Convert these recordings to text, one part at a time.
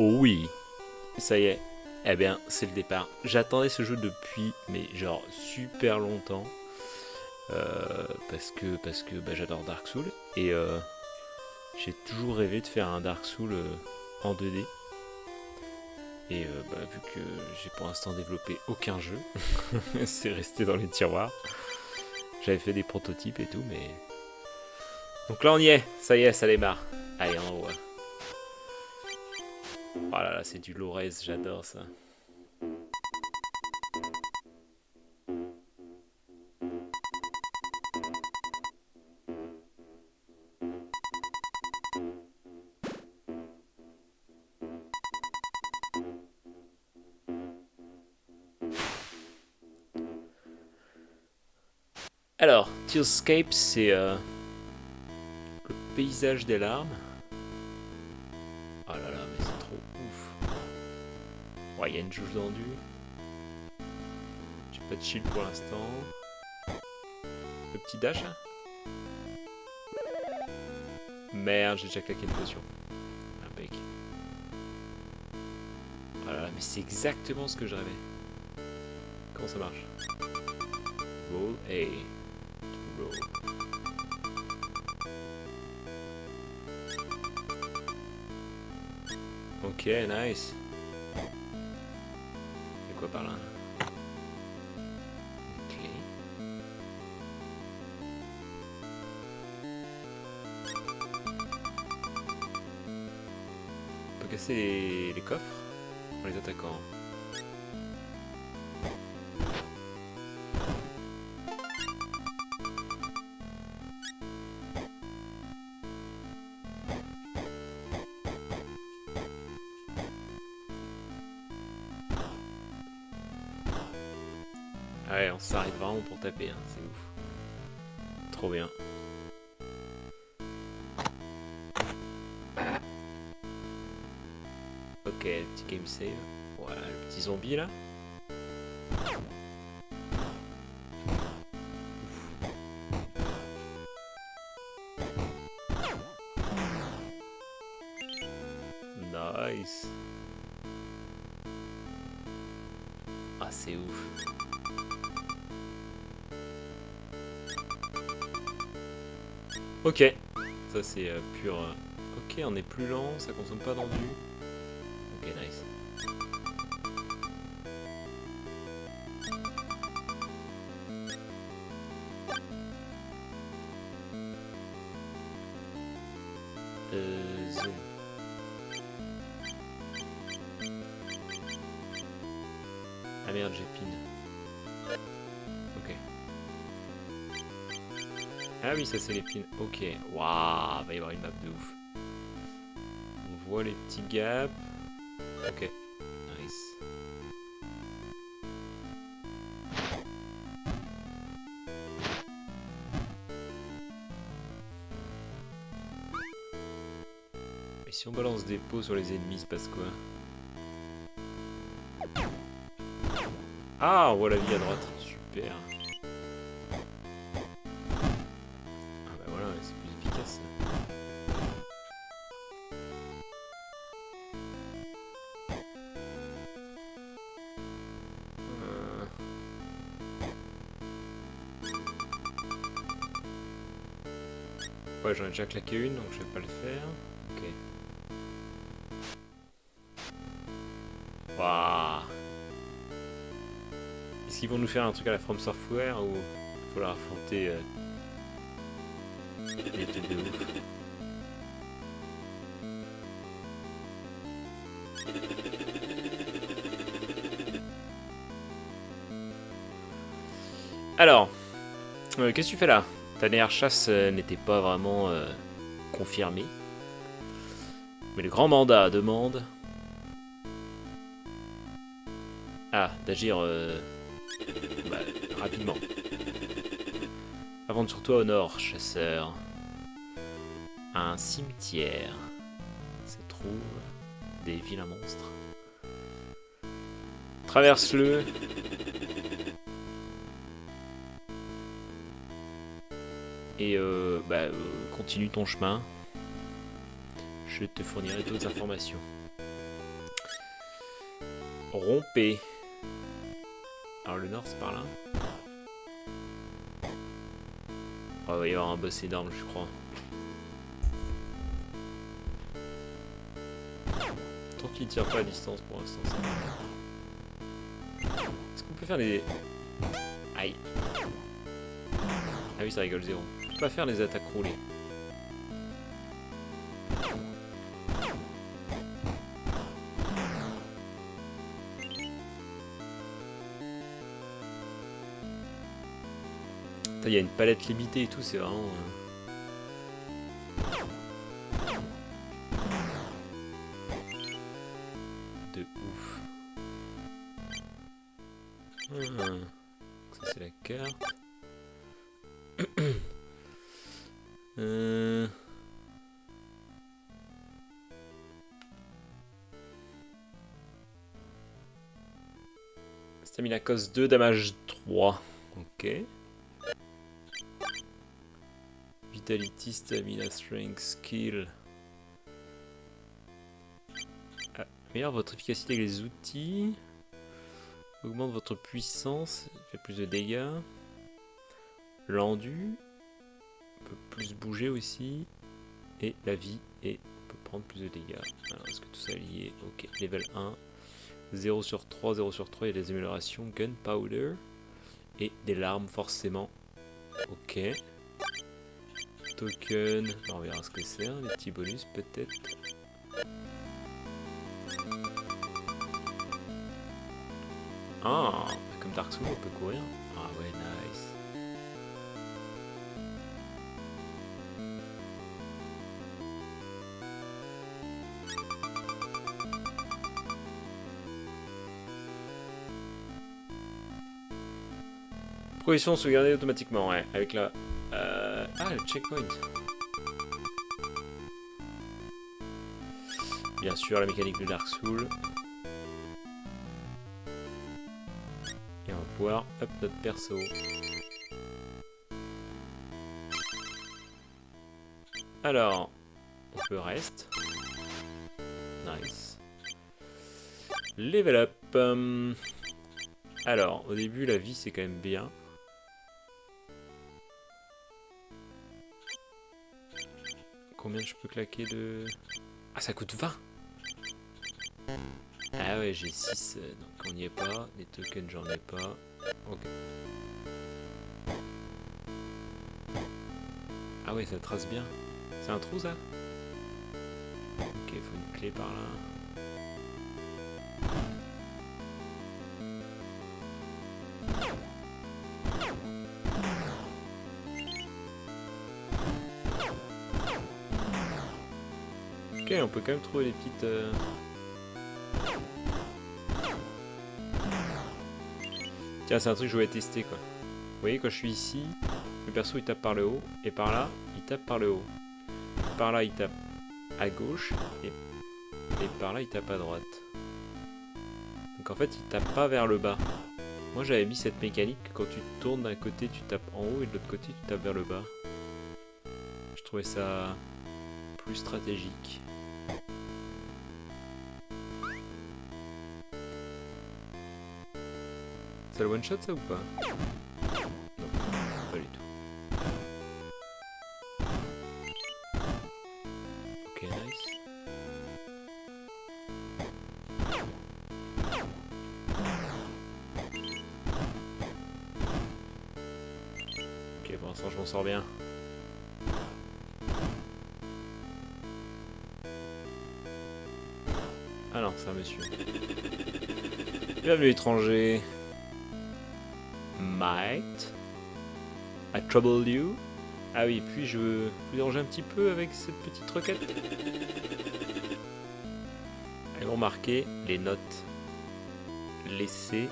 Oh oui, ça y est. Eh bien, c'est le départ. J'attendais ce jeu depuis, mais genre super longtemps, parce que bah, j'adore Dark Souls et j'ai toujours rêvé de faire un Dark Souls en 2D. Et bah, vu que j'ai pour l'instant développé aucun jeu, c'est resté dans les tiroirs. J'avais fait des prototypes et tout, mais donc là on y est. Ça y est, ça démarre. Allez, en haut. Oh là là, c'est du Lorez, j'adore ça. Alors, Tearscape, c'est le paysage des larmes. Oh là là, mais c'est trop ouf. Ouais, il y a une jauge tendue. J'ai pas de shield pour l'instant. Le petit dash là. Merde, j'ai déjà claqué une potion. Impec. Oh là là, mais c'est exactement ce que je rêvais. Comment ça marche? Roll A. Roll. Ok, nice. C'est quoi par là? Une clé. On peut casser les coffres en les attaquant. Ouais, on s'arrête vraiment pour taper, hein. C'est ouf. Trop bien. Ok, petit game save. Voilà, le petit zombie là. Nice. Ah, c'est ouf. Ok. Ça, c'est pur. Ok, on est plus lent, ça consomme pas d'endu. Ok, nice. Zoom. Ah merde, j'ai pin. Ok. Ah oui, ça c'est les pins. Ok. Waouh, va y avoir une map de ouf. On voit les petits gaps. Ok. Nice. Et si on balance des pots sur les ennemis, il se passe quoi? Ah, on voit la vie à droite. Super. Ah bah voilà, c'est plus efficace. Euh, Ouais, j'en ai déjà claqué une, donc je vais pas le faire. Ok. Waouh. Est-ce qu'ils vont nous faire un truc à la From Software ou il faut leur affronter des trucs de ouf? Alors, qu'est-ce que tu fais là? Ta dernière chasse n'était pas vraiment confirmée. Mais le grand mandat demande... Ah, d'agir bah, rapidement. Avance sur toi au nord, chasseur. Un cimetière. Se trouve des vilains monstres. Traverse-le. Et continue ton chemin. Je te fournirai d'autres informations. Rompez. Alors le nord c'est par là. Oh, il va y avoir un boss énorme je crois. Tant qu'il tire pas à distance pour l'instant ça. Est-ce qu'on peut faire les... Aïe. Ah oui ça rigole 0. On peut pas faire les attaques roulées. Il y a une palette limitée et tout, c'est vraiment... de ouf. Ça c'est la carte. Stamina cost 2, damage 3. Ok. Vitality, stamina, strength, skill. Améliore votre efficacité avec les outils. Augmente votre puissance. Fait plus de dégâts. L'endu. On peut plus bouger aussi. Et la vie. Et on peut prendre plus de dégâts. Alors, est-ce que tout ça est lié? Ok. Level 1. 0 sur 3, 0 sur 3. Il y a des améliorations. Gunpowder. Et des larmes, forcément. Ok. Token. On verra ce que c'est. Des petits bonus, peut-être. Ah, comme Dark Souls, on peut courir. Ah ouais, nice. Progression sauvegardée automatiquement, ouais, avec la... Ah, le checkpoint. Bien sûr, la mécanique de Dark Souls. Et on va pouvoir up notre perso. Alors, on peut reste. Nice. Level up. Alors, au début, la vie, c'est quand même bien. Combien je peux claquer de... Ah, ça coûte 20. Ah ouais, j'ai 6, donc on n'y est pas. Les tokens, j'en ai pas. Ok. Ah ouais, ça trace bien. C'est un trou, ça? Ok, il faut une clé par là. Ok, on peut quand même trouver les petites... Tiens, c'est un truc que je voulais tester, quoi. Vous voyez, quand je suis ici, le perso il tape par le haut, et par là, il tape par le haut. Par là, il tape à gauche, et par là, il tape à droite. Donc en fait, il tape pas vers le bas. Moi, j'avais mis cette mécanique, quand tu tournes d'un côté, tu tapes en haut, et de l'autre côté, tu tapes vers le bas. Je trouvais ça plus stratégique. Ça le one shot ça ou pas? Non, pas du tout. Ok, nice. Ok, pour l'instant je m'en sors bien. Ah non, c'est un monsieur. Bienvenue étranger. Might I trouble you? Ah oui, puis je veux vous déranger un petit peu avec cette petite requête. Elles vont marquer les notes laissées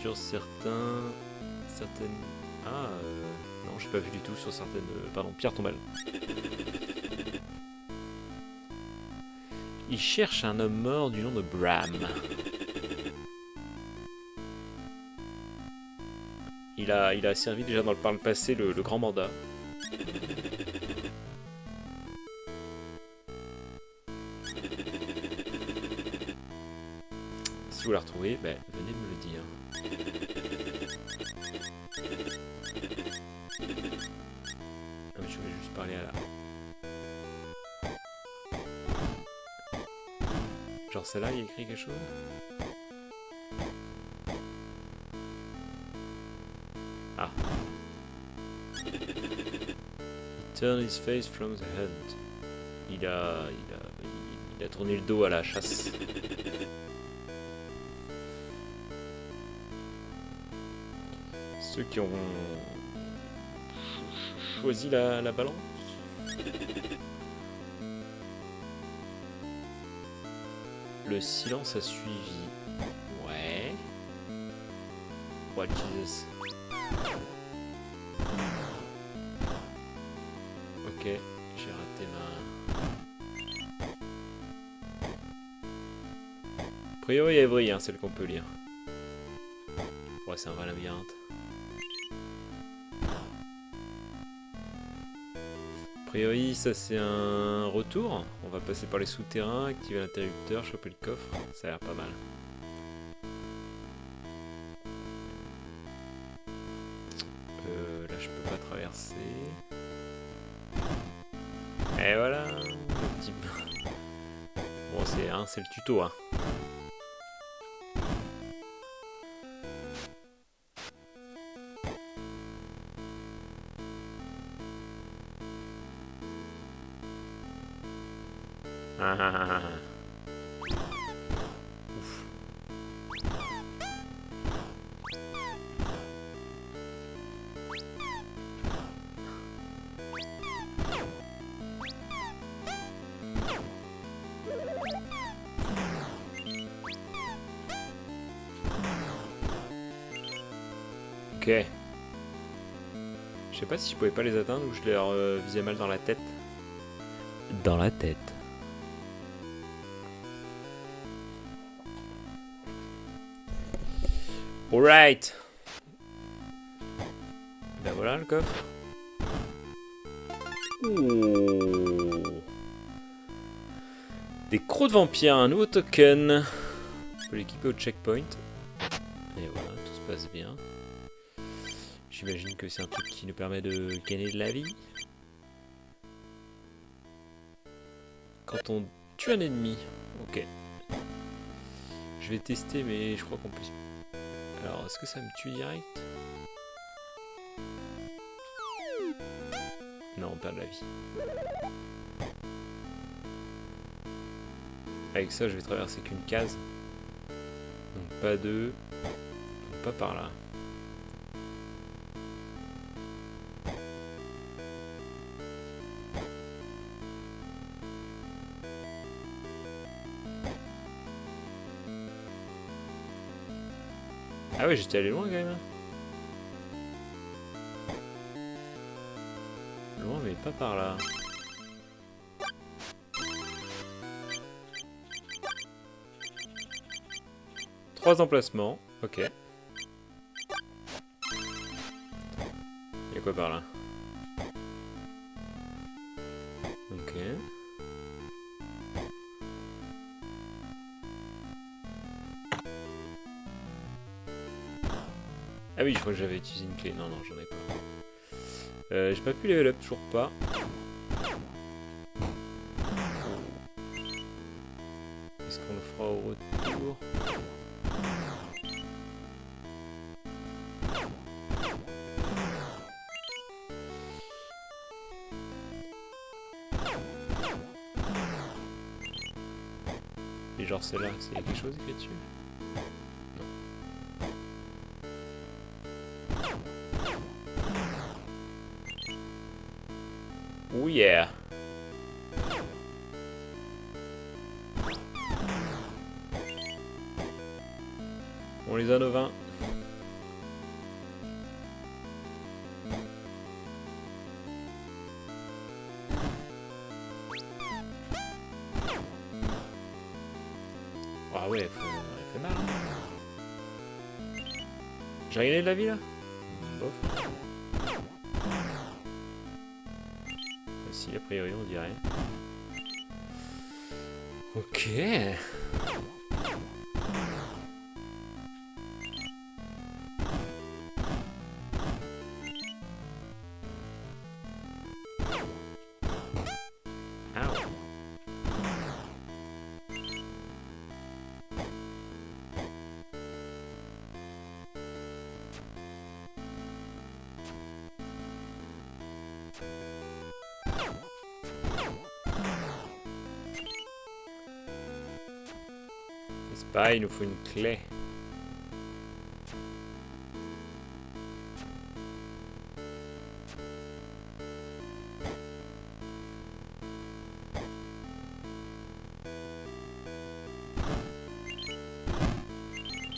sur certaines... Ah, non, j'ai pas vu du tout sur certaines... Pardon, pierre tombale. Il cherche un homme mort du nom de Bram. Il a servi déjà par le passé le grand mandat. Si vous la retrouvez, ben, venez me le dire. Ah, mais je voulais juste parler à la... Genre celle-là, il y a écrit quelque chose? Ah. He turned his face from the hunt. Il a tourné le dos à la chasse. Ceux qui ont choisi la balance. Le silence a suivi. Ouais. What Jesus. Ok, j'ai raté ma... A priori, Evry, hein, celle qu'on peut lire. Ouais, c'est un vrai labyrinthe. A priori, ça c'est un retour. On va passer par les souterrains, activer l'interrupteur, choper le coffre. Ça a l'air pas mal. Là, je peux pas traverser. Et voilà, le petit... Bon, c'est le tuto, hein. Ah, ah, ah, ah. Ouf. Ok. Je sais pas si je pouvais pas les atteindre ou je les visais mal dans la tête. Dans la tête. Alright. Ben voilà le coffre. Ouh. Des crocs de vampire, un nouveau token. On peut l'équiper au checkpoint. Et voilà, tout se passe bien. J'imagine que c'est un truc qui nous permet de gagner de la vie. Quand on tue un ennemi. Ok. Je vais tester, mais je crois qu'on peut... Alors, est-ce que ça me tue direct? Non, on perd de la vie. Avec ça, je vais traverser qu'une case. Donc pas deux. Donc pas par là. Ah ouais, j'étais allé loin quand même. Loin, mais pas par là. Trois emplacements, ok. Il y a quoi par là? Ok. Ah oui, je crois que j'avais utilisé une clé. Non, non, j'en ai pas. J'ai pas pu level up, toujours pas. Est-ce qu'on le fera au retour? Et genre celle-là, c'est quelque chose écrit dessus? Oh yeah! On les a nos 20. Ah ouais, elle fait mal. Hein. J'ai gagné de la vie là? Bof. Si, a priori, on dirait. Ok. N'est-ce pas, il nous faut une clé.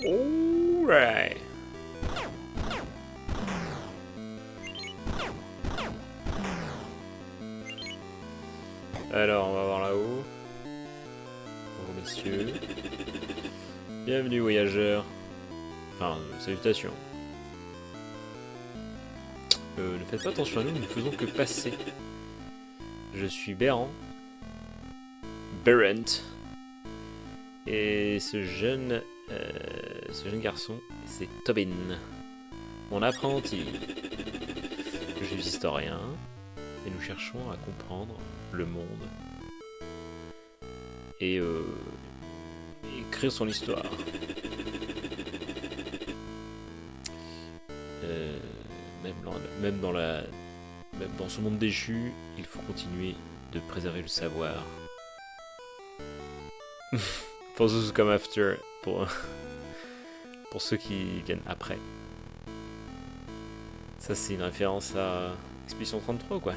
Alright. Alors, on va voir là-haut. Bonjour messieurs. Bienvenue voyageurs. Enfin, salutations. Ne faites pas attention à nous, nous ne faisons que passer. Je suis Berend. Et ce jeune garçon, c'est Tobin, mon apprenti. Je suis historien et nous cherchons à comprendre le monde et écrire son histoire. Même dans ce monde déchu, il faut continuer de préserver le savoir. For those who come after, pour ceux qui viennent après. Ça, c'est une référence à Expédition 33, quoi.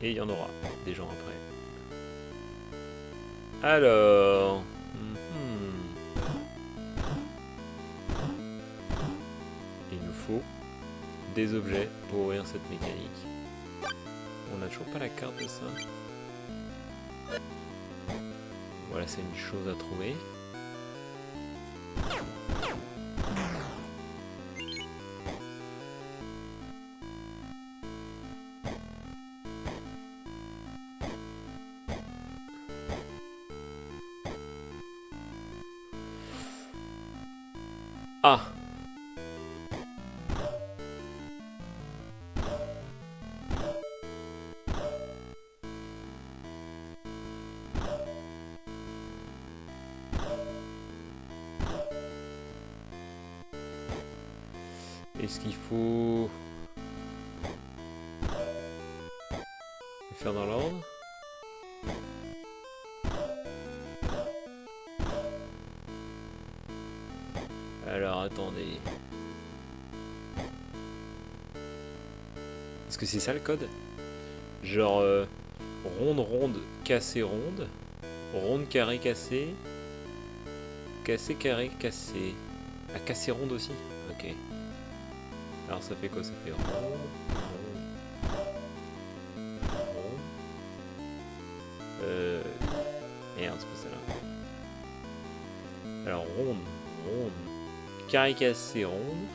Et il y en aura des gens après. Alors... il nous faut des objets pour ouvrir cette mécanique. On n'a toujours pas la carte de ça. Voilà, c'est une chose à trouver. Ah! Est-ce qu'il faut le faire dans l'ordre? Alors attendez. Est-ce que c'est ça le code? Genre ronde, ronde, cassé, ronde. Ronde, carré, cassé. Cassé, carré, cassé. Ah, cassé, ronde aussi? Ok. Alors ça fait quoi? Ça fait rond, rond, rond. Merde, c'est pas celle-là. Alors ronde, ronde. Carré, cassé, ronde.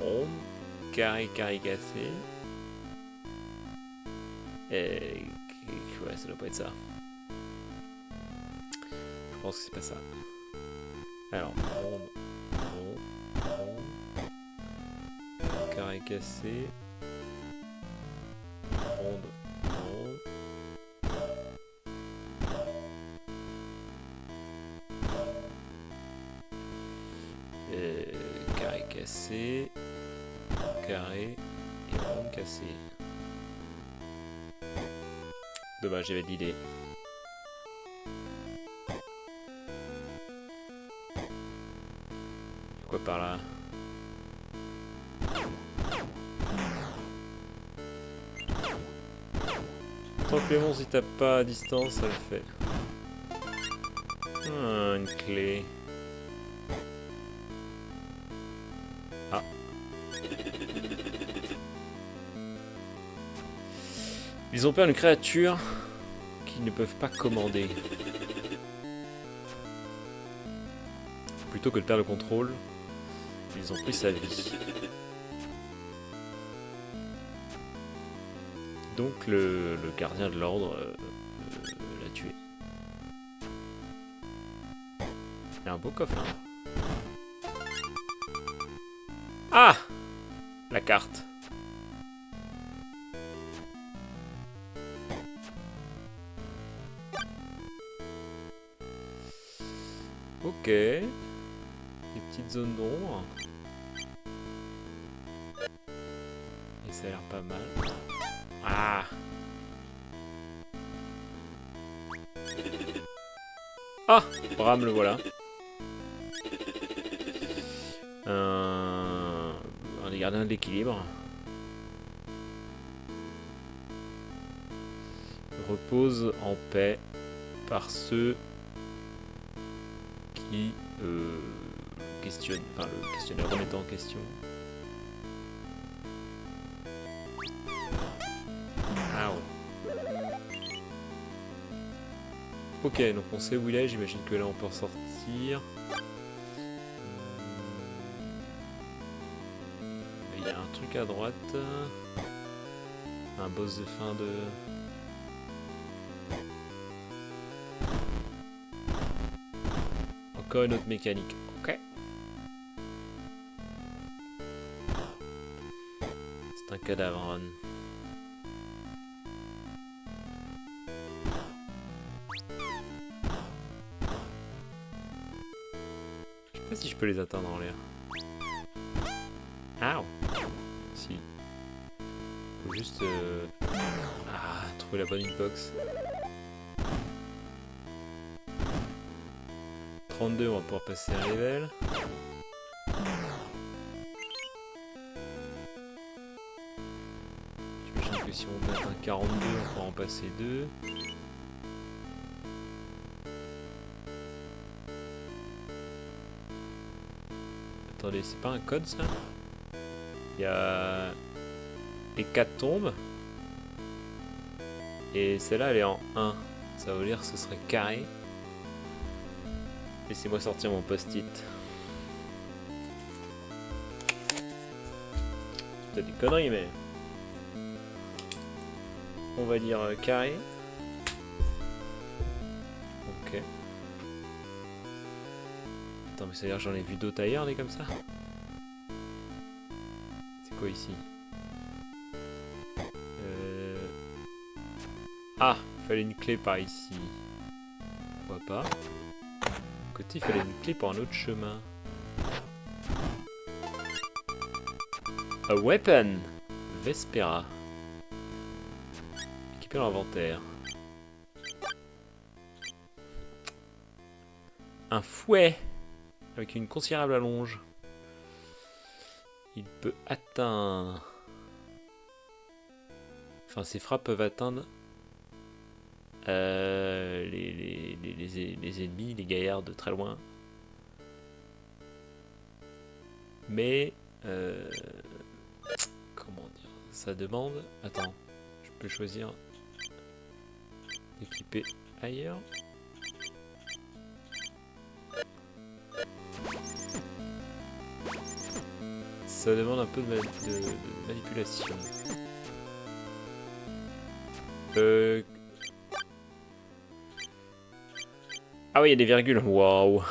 Ronde. Carré, carré, cassé. Et... ouais, ça doit pas être ça. Je pense que c'est pas ça. Alors, ronde, rond, rond. Carré, cassé. Ronde, ronde. Carré, cassé. Carré et ronde cassée. Dommage, j'avais de l'idée. Quoi par là? Tant que Clément, si t'as pas à distance, ça le fait. Ah, une clé. Ah. Ils ont peur d'une créature qu'ils ne peuvent pas commander. Plutôt que de perdre le contrôle, ils ont pris sa vie. Donc le gardien de l'ordre l'a tué. Il y a un beau coffre là. Ah! La carte. Ok. petite zone d'ombre. Et ça a l'air pas mal. Ah! Ah! Bram, le voilà. Un des gardiens de l'équilibre. Repose en paix par ceux qui questionnent, enfin le questionnaire remettant en question. Ah ouais. Ok, donc on sait où il est, j'imagine que là on peut en sortir. Il y a un truc à droite. Un boss de fin de... Encore une autre mécanique. Ok. C'est un cadavre, Ron. Je sais pas si je peux les atteindre en l'air. Ah. Si. Faut juste... trouver la bonne hitbox. 32, on va pouvoir passer un level. J'imagine que si on atteint 42, on pourra en passer 2. Attendez, c'est pas un code ça? Il y a les 4 tombes. Et celle-là elle est en 1. Ça veut dire que ce serait carré. Laissez-moi sortir mon post-it. C'est peut-être des conneries, mais... On va dire carré. Ok. Attends, mais ça veut dire que j'en ai vu d'autres ailleurs, des comme ça? C'est quoi ici? Ah, il fallait une clé par ici. Pourquoi pas? Côté, il fallait une clé pour un autre chemin. A weapon! Vespera. Équiper l'inventaire. Un fouet! Avec une considérable allonge. Il peut atteindre... Enfin, ses frappes peuvent atteindre... les ennemis, les gaillards de très loin. Mais comment dire, ça demande... Attends, je peux choisir d'équiper ailleurs. Ça demande un peu de manipulation. Ah oui, il y a des virgules. Waouh.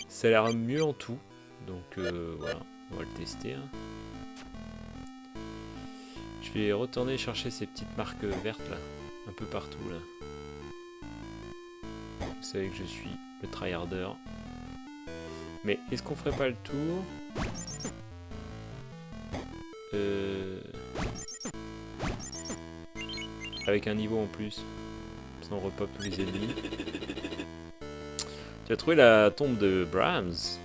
Ça a l'air mieux en tout. Donc voilà, on va le tester. Hein. Je vais retourner chercher ces petites marques vertes là, un peu partout là. Vous savez que je suis le tryharder. Mais est-ce qu'on ferait pas le tour avec un niveau en plus? Ça on repop tous les ennemis. Tu as trouvé la tombe de Brahms.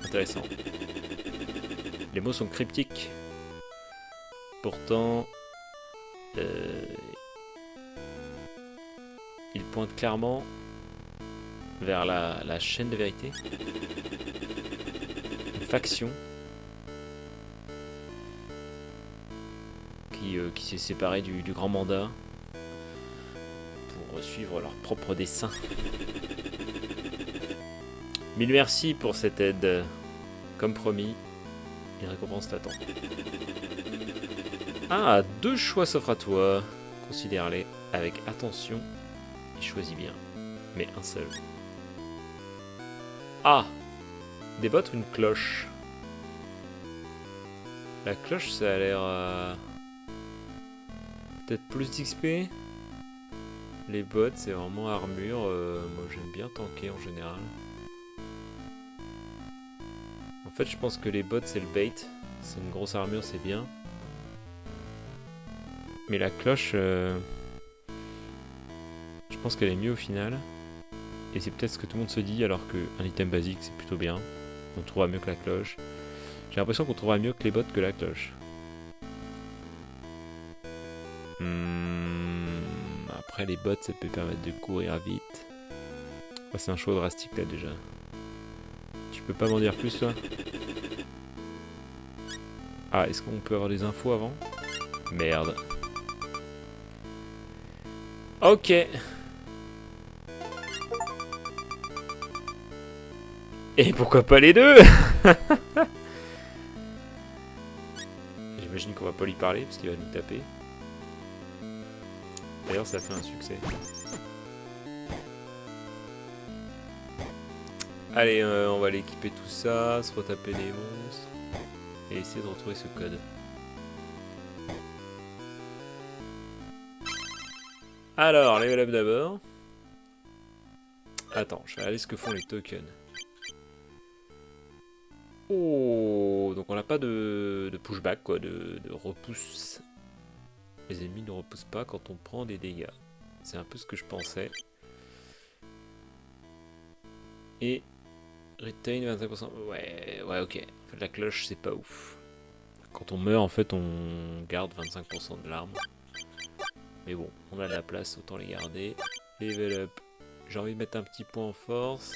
Intéressant. Les mots sont cryptiques. Pourtant, ils pointent clairement vers la chaîne de vérité. Une faction qui s'est séparée du grand mandat pour suivre leur propre dessein. Mille merci pour cette aide. Comme promis, une récompense t'attend. Ah, 2 choix s'offrent à toi. Considère-les avec attention et choisis bien. Mais un seul. Ah, des bottes ou une cloche? La cloche, ça a l'air... peut-être plus d'XP. Les bottes, c'est vraiment armure. Moi, j'aime bien tanker en général. En fait, je pense que les bottes, c'est le bait. C'est une grosse armure, c'est bien. Mais la cloche, je pense qu'elle est mieux au final. Et c'est peut-être ce que tout le monde se dit, alors qu'un item basique, c'est plutôt bien. On trouvera mieux que la cloche. J'ai l'impression qu'on trouvera mieux que les bottes que la cloche. Après, les bottes, ça peut permettre de courir vite. Oh, c'est un choix drastique, là, déjà. Tu peux pas m'en dire plus, toi? Ah, est-ce qu'on peut avoir des infos avant? Merde. Ok. Et pourquoi pas les deux? J'imagine qu'on va pas lui parler parce qu'il va nous taper. D'ailleurs, ça fait un succès. Allez, on va aller équiper tout ça, se retaper les monstres et essayer de retrouver ce code. Alors, level up d'abord. Attends, je vais regarder ce que font les tokens. Oh, donc on n'a pas de pushback, quoi, de repousse. Les ennemis ne repoussent pas quand on prend des dégâts. C'est un peu ce que je pensais. Et retain 25%. Ouais, ok. En fait, la cloche, c'est pas ouf. Quand on meurt, en fait, on garde 25% de l'arme. Mais bon, on a de la place, autant les garder. Level up. J'ai envie de mettre un petit point en force.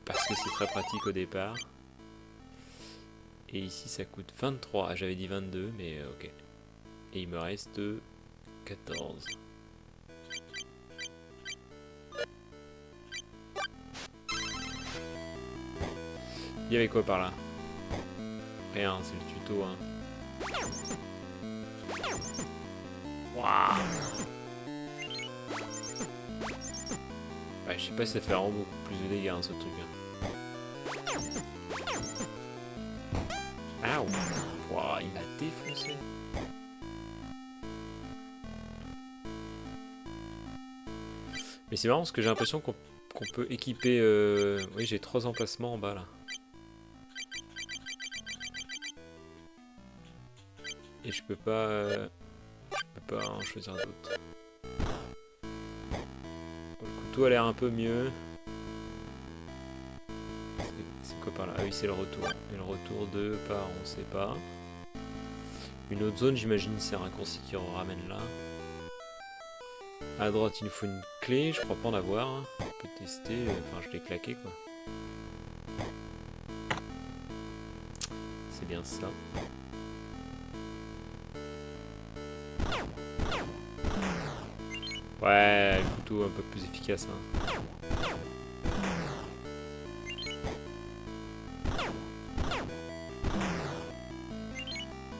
Parce que c'est très pratique au départ. Et ici, ça coûte 23. Ah, j'avais dit 22, mais ok. Et il me reste 14. Il y avait quoi par là? Rien, c'est le tuto, hein. Waouh! Ouais, je sais pas si ça fait vraiment beaucoup plus de dégâts, hein, ce truc. Hein. Waouh, il m'a défoncé. Mais c'est marrant parce que j'ai l'impression qu'on peut équiper... Oui, j'ai 3 emplacements en bas, là. Et je peux pas en choisir d'autres. Le couteau a l'air un peu mieux. C'est quoi par là? Ah oui, c'est le retour. Et le retour de par on sait pas. Une autre zone, j'imagine, c'est un raccourci qui en ramène là. À droite, il nous faut une clé. Je crois pas en avoir. On peut tester. Enfin, je l'ai claqué, quoi. C'est bien ça. Ouais, le couteau un peu plus efficace. Hein.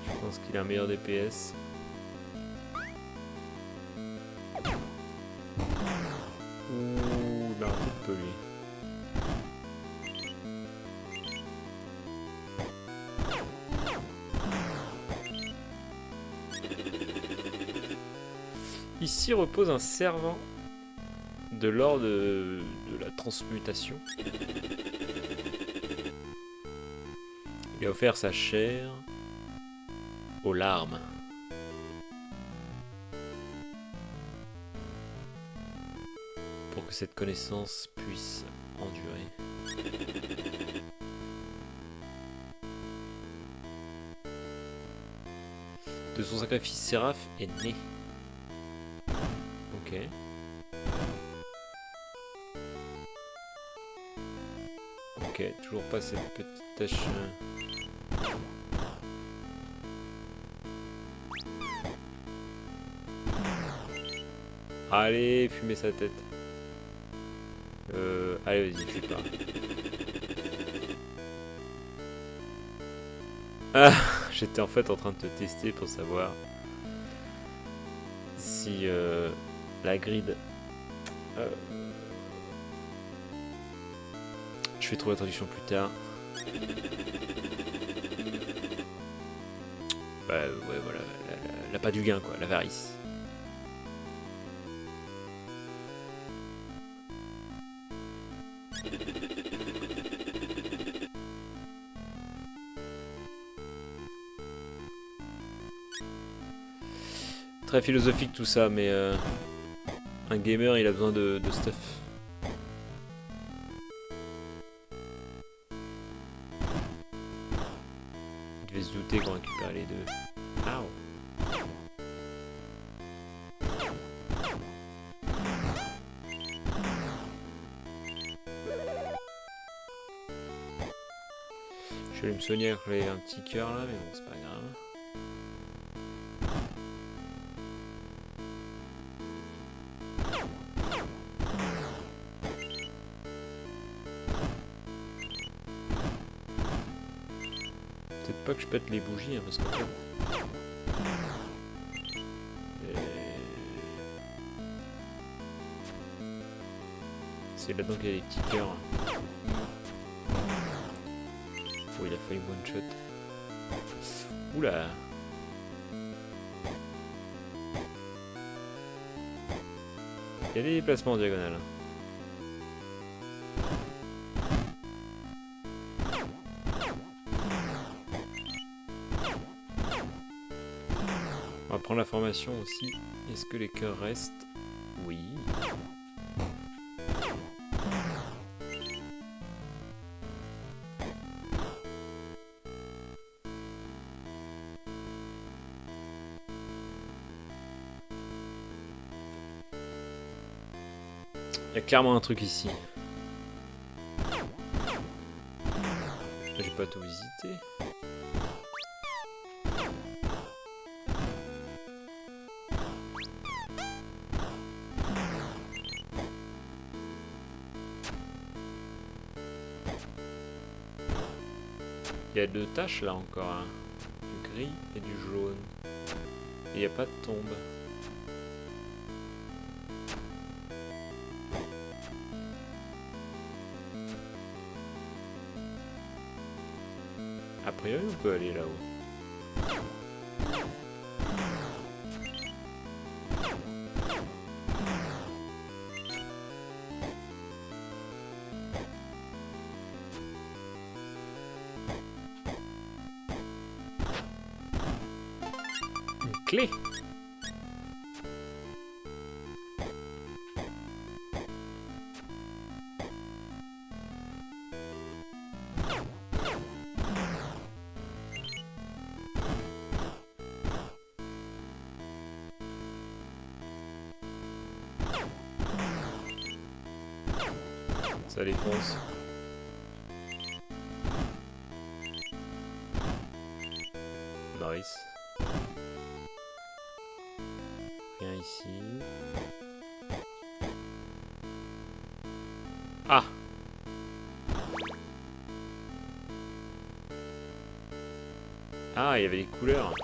Je pense qu'il a un meilleur DPS. Ouh, il m'a un peu lui. Ici repose un servant de l'ordre de la transmutation. Il a offert sa chair aux larmes. Pour que cette connaissance puisse endurer. De son sacrifice, Séraph est né. Ok. Ok, toujours pas cette petite tâche. Allez, fumer sa tête. Allez, vas-y, fais pas. Ah, j'étais en fait en train de te tester pour savoir si la grid. Je vais trouver la traduction plus tard. Bah ouais, voilà, la pas du gain, quoi, l'avarice. Très philosophique tout ça, mais un gamer il a besoin de stuff. Il devait se douter qu'on récupère les deux. Ow. Je vais me soigner avec un petit cœur là, mais bon, c'est pas grave. Peut-être pas que je pète les bougies, hein, parce qu'en fait. C'est là-dedans qu'il y a des petits cœurs. Oh, il a failli one shot. Oula! Il y a des déplacements en diagonale. On va prendre la formation aussi. Est-ce que les cœurs restent? Oui. Il y a clairement un truc ici. J'ai pas tout visité. Il y a deux taches là encore, hein. Du gris et du jaune. Et il n'y a pas de tombe. A priori on peut aller là-haut. Une clé. Ça défonce. Nice. Rien ici. Ah! Ah, il y avait des couleurs.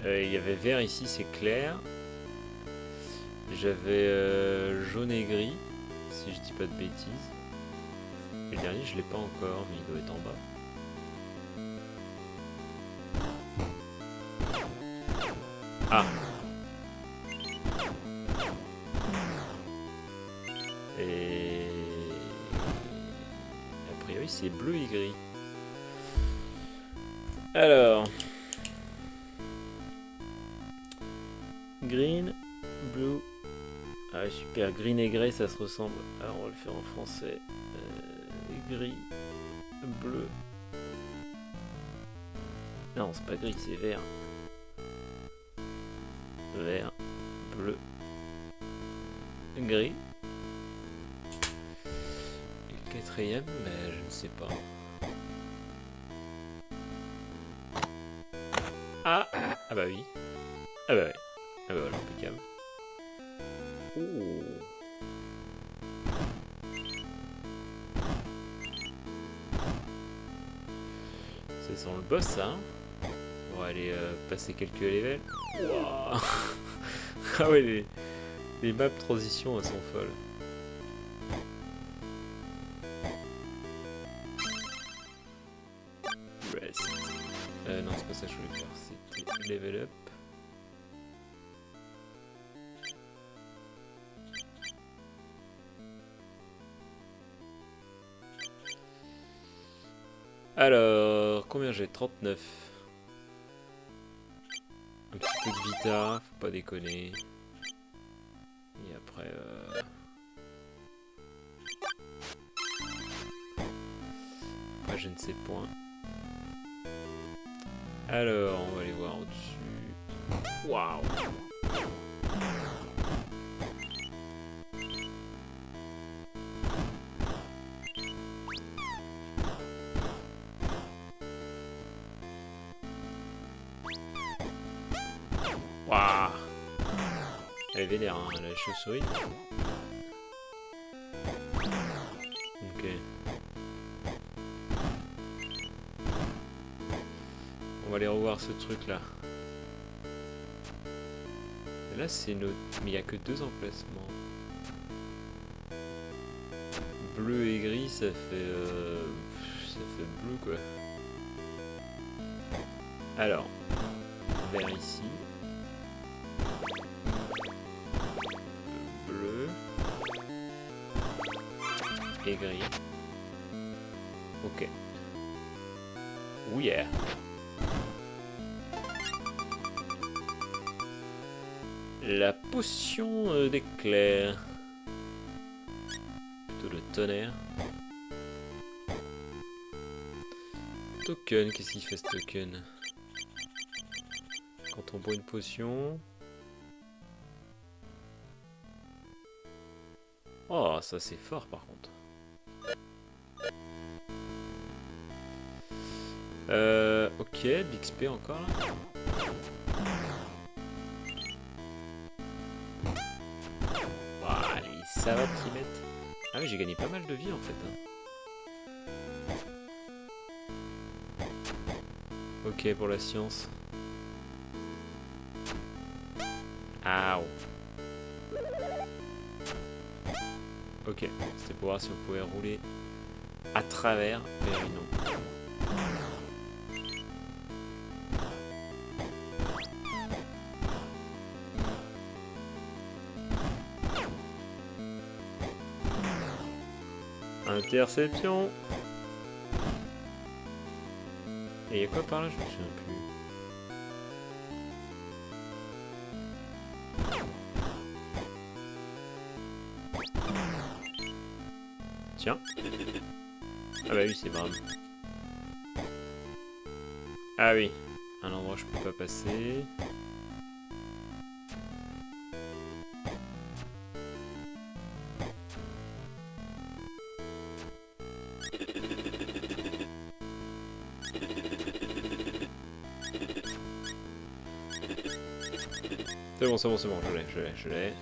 Il y avait vert ici, c'est clair. J'avais jaune et gris, si je dis pas de bêtises. Et le dernier, je l'ai pas encore, mais il doit être en bas. Ah! Et a priori, c'est bleu et gris. Alors, green, blue. Ah super, green et grey ça se ressemble. Alors on va le faire en français. Gris, bleu. Non, c'est pas gris, c'est vert. Vert, bleu, gris. Et le quatrième, mais je ne sais pas. Ah! Ah bah oui. Ah bah oui. Ah bah voilà, impeccable. Oh. C'est sans le boss ça, hein. On va aller passer quelques levels. Wow. Ah ouais, les maps transition elles sont folles. Rest. Non, c'est pas ça que je voulais faire, c'était level up. Alors, combien j'ai? 39. peu de vita, faut pas déconner. Et après... Après je ne sais point. Alors, on va aller voir au-dessus. Waouh! Waouh! Elle est vénère, hein, la chauve-souris. Ok. On va aller revoir ce truc là. Et là c'est notre... Mais il n'y a que 2 emplacements. Bleu et gris ça fait... ça fait bleu quoi. Alors, vert ici. Bleu. Et gris. Ok. Oh yeah. La potion d'éclair. Plutôt le tonnerre. Token, qu'est-ce qu'il fait ce token? Quand on boit une potion... Oh, ça c'est fort par contre. Ok, de l'XP encore là. Ouah, les savates qu'ils mettent. Ah oui, j'ai gagné pas mal de vie en fait. Hein. Ok, pour la science. Aouh. Ok, c'était pour voir si on pouvait rouler à travers, mais non. Interception. Et il y a quoi par là? Je me souviens plus. Tiens. Ah bah oui, c'est vrai. Ah oui. Un endroit où je peux pas passer. C'est bon, c'est bon, c'est bon, je l'ai.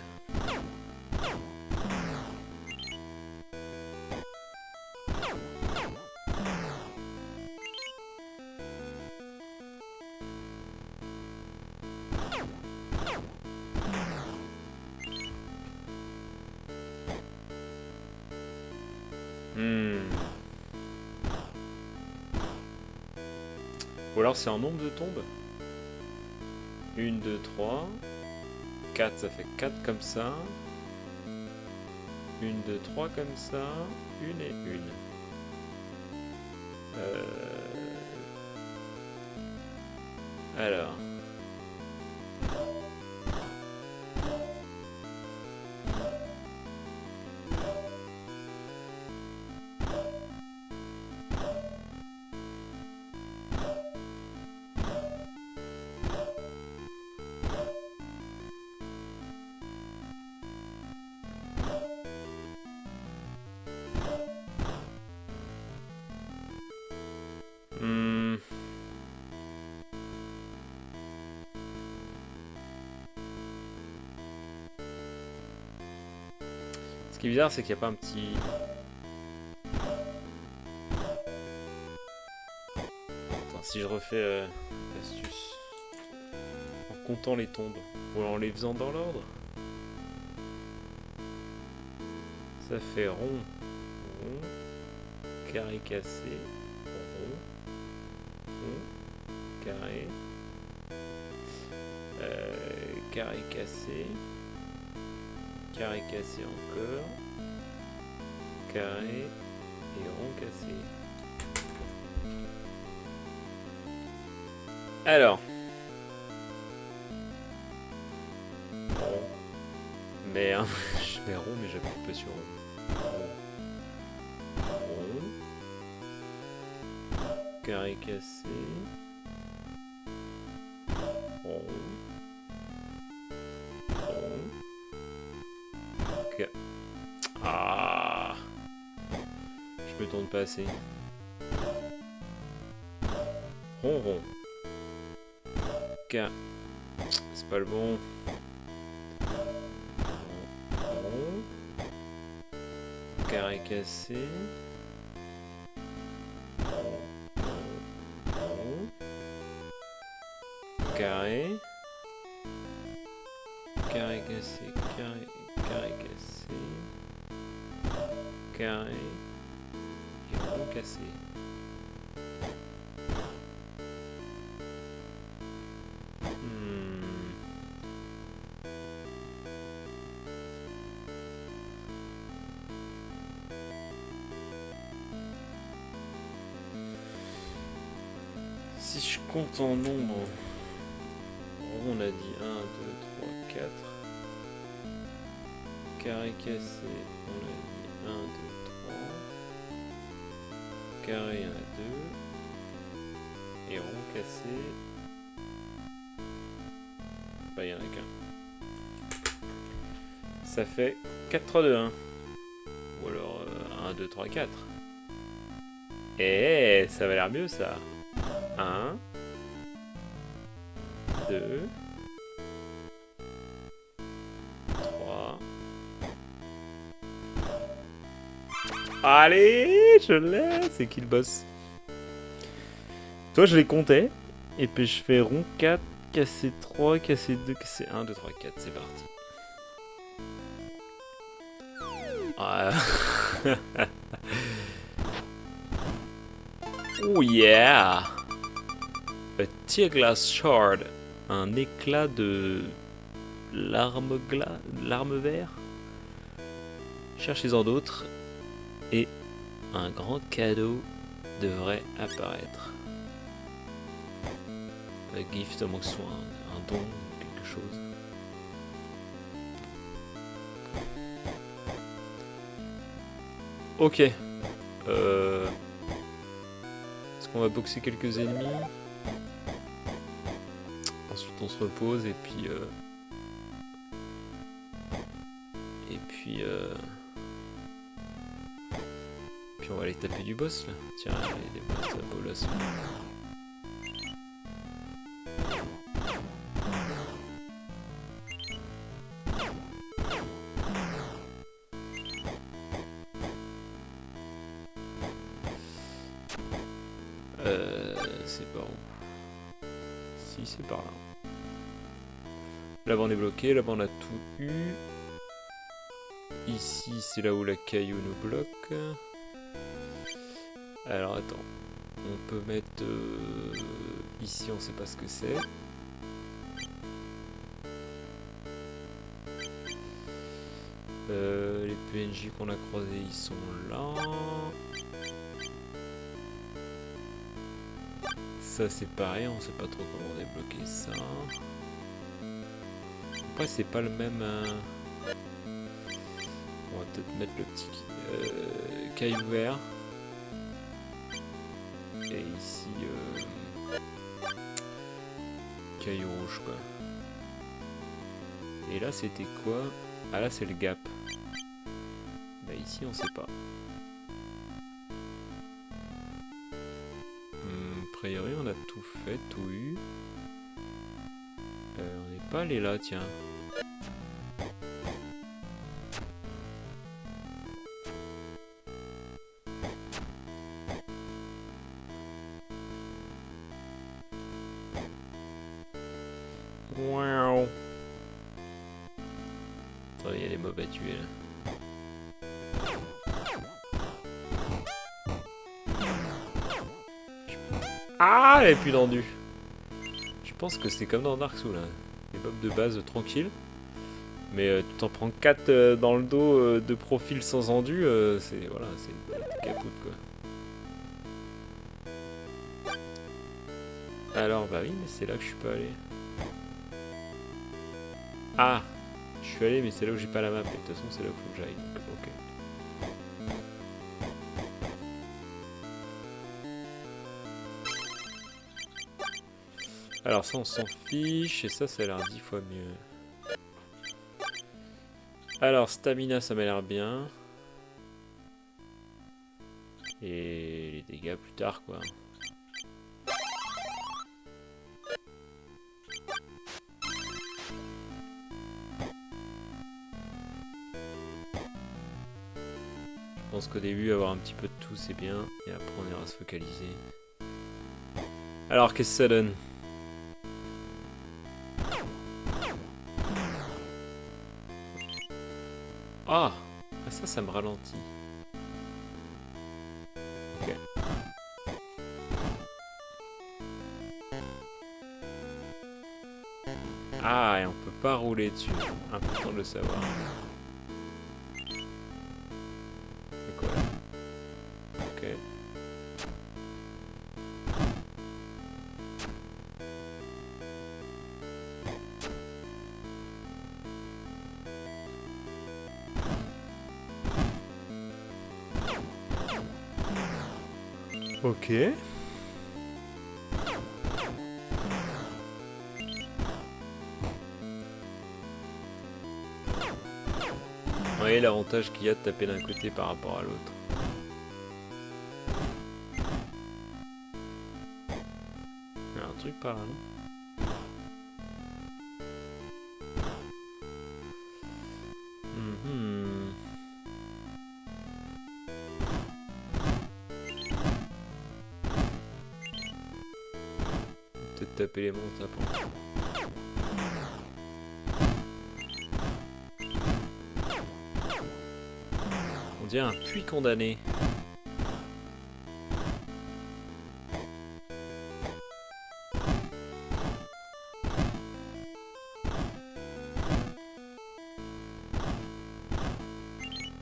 Ou alors c'est un nombre de tombes. 1, 2, 3. 4, ça fait 4 comme ça. 1, 2, 3 comme ça. 1 et 1. Alors. Ce qui est bizarre, c'est qu'il n'y a pas un petit... Attends, si je refais l'astuce en comptant les tombes ou en les faisant dans l'ordre, ça fait rond, rond, carré cassé, rond, rond, carré, carré cassé, carré cassé encore, carré et rond cassé. Alors, Merde, je mets rond mais j'appuie pas sur rond. Rond. Carré cassé. Rond. Rond. Ah, je me tourne pas assez. Rond, rond. C'est pas le bon. Rond. Carré cassé. Rond. Carré. Carré cassé. Carré cassé. Carré. Et rond cassé. Si je compte en nombre, on a dit 1, 2, 3, 4. Carré cassé, on a dit 1, 2, 3. Carré, il y en a 2. Et rond cassé, bah il y en a qu'un. Ça fait 4, 3, 2, 1. Ou alors 1, 2, 3, 4. Eh, ça va l'air mieux ça. 1, 2, 3. Allez, je l'ai. C'est qui le boss? Toi, je les comptais. Et puis je fais rond 4, cassé 3, cassé 2, cassé 1, 2, 3, 4. C'est parti. Ah. Oh yeah! A tear glass shard. Un éclat de larme vert. Cherchez-en d'autres. Et un grand cadeau devrait apparaître. Un gift amongst soi, un don, quelque chose. Ok. Est-ce qu'on va boxer quelques ennemis? Ensuite on se repose et puis puis on va aller taper du boss là. Tiens, des boss à bolos. C'est par où? Si, c'est par là. Là-bas on est bloqué, là-bas on a tout eu. Ici c'est là où la caillou nous bloque. Alors attends. On peut mettre... ici on sait pas ce que c'est. Les PNJ qu'on a croisés ils sont là. Ça c'est pareil, on sait pas trop comment débloquer ça. Après c'est pas le même... On va peut-être mettre le petit caillou vert. Et ici caillou rouge quoi. Et là c'était quoi? Ah là c'est le gap. Bah ici on sait pas. A priori on a tout fait, tout eu. On n'est pas allé là, tiens. Wow. Attends, il y a les mobs à tuer là. Ah, elle est plus tendue. Je pense que c'est comme dans Dark Souls, hein. Les mobs de base tranquilles. Mais tu t'en prends 4 dans le dos de profil sans endu, c'est voilà, c'est capoute quoi. Alors bah oui, mais c'est là que je suis pas allé. Ah, Je suis allé, mais c'est là où j'ai pas la map. Et de toute façon, c'est là où il faut que j'aille. Donc, ok. Alors ça, on s'en fiche. Et ça a l'air 10 fois mieux. Alors, stamina, ça m'a l'air bien. Et les dégâts plus tard, quoi. Je pense qu'au début, avoir un petit peu de tout, c'est bien. Et après, on ira se focaliser. Alors, qu'est-ce que ça donne? Ah, ça me ralentit. Ok. Ah, et on peut pas rouler dessus. Important de le savoir. C'est quoi là? Ok. Ok. Vous voyez l'avantage qu'il y a de taper d'un côté par rapport à l'autre. Il y a un truc par là, non? Peut-être taper les monts en tapant. On dirait un puits condamné.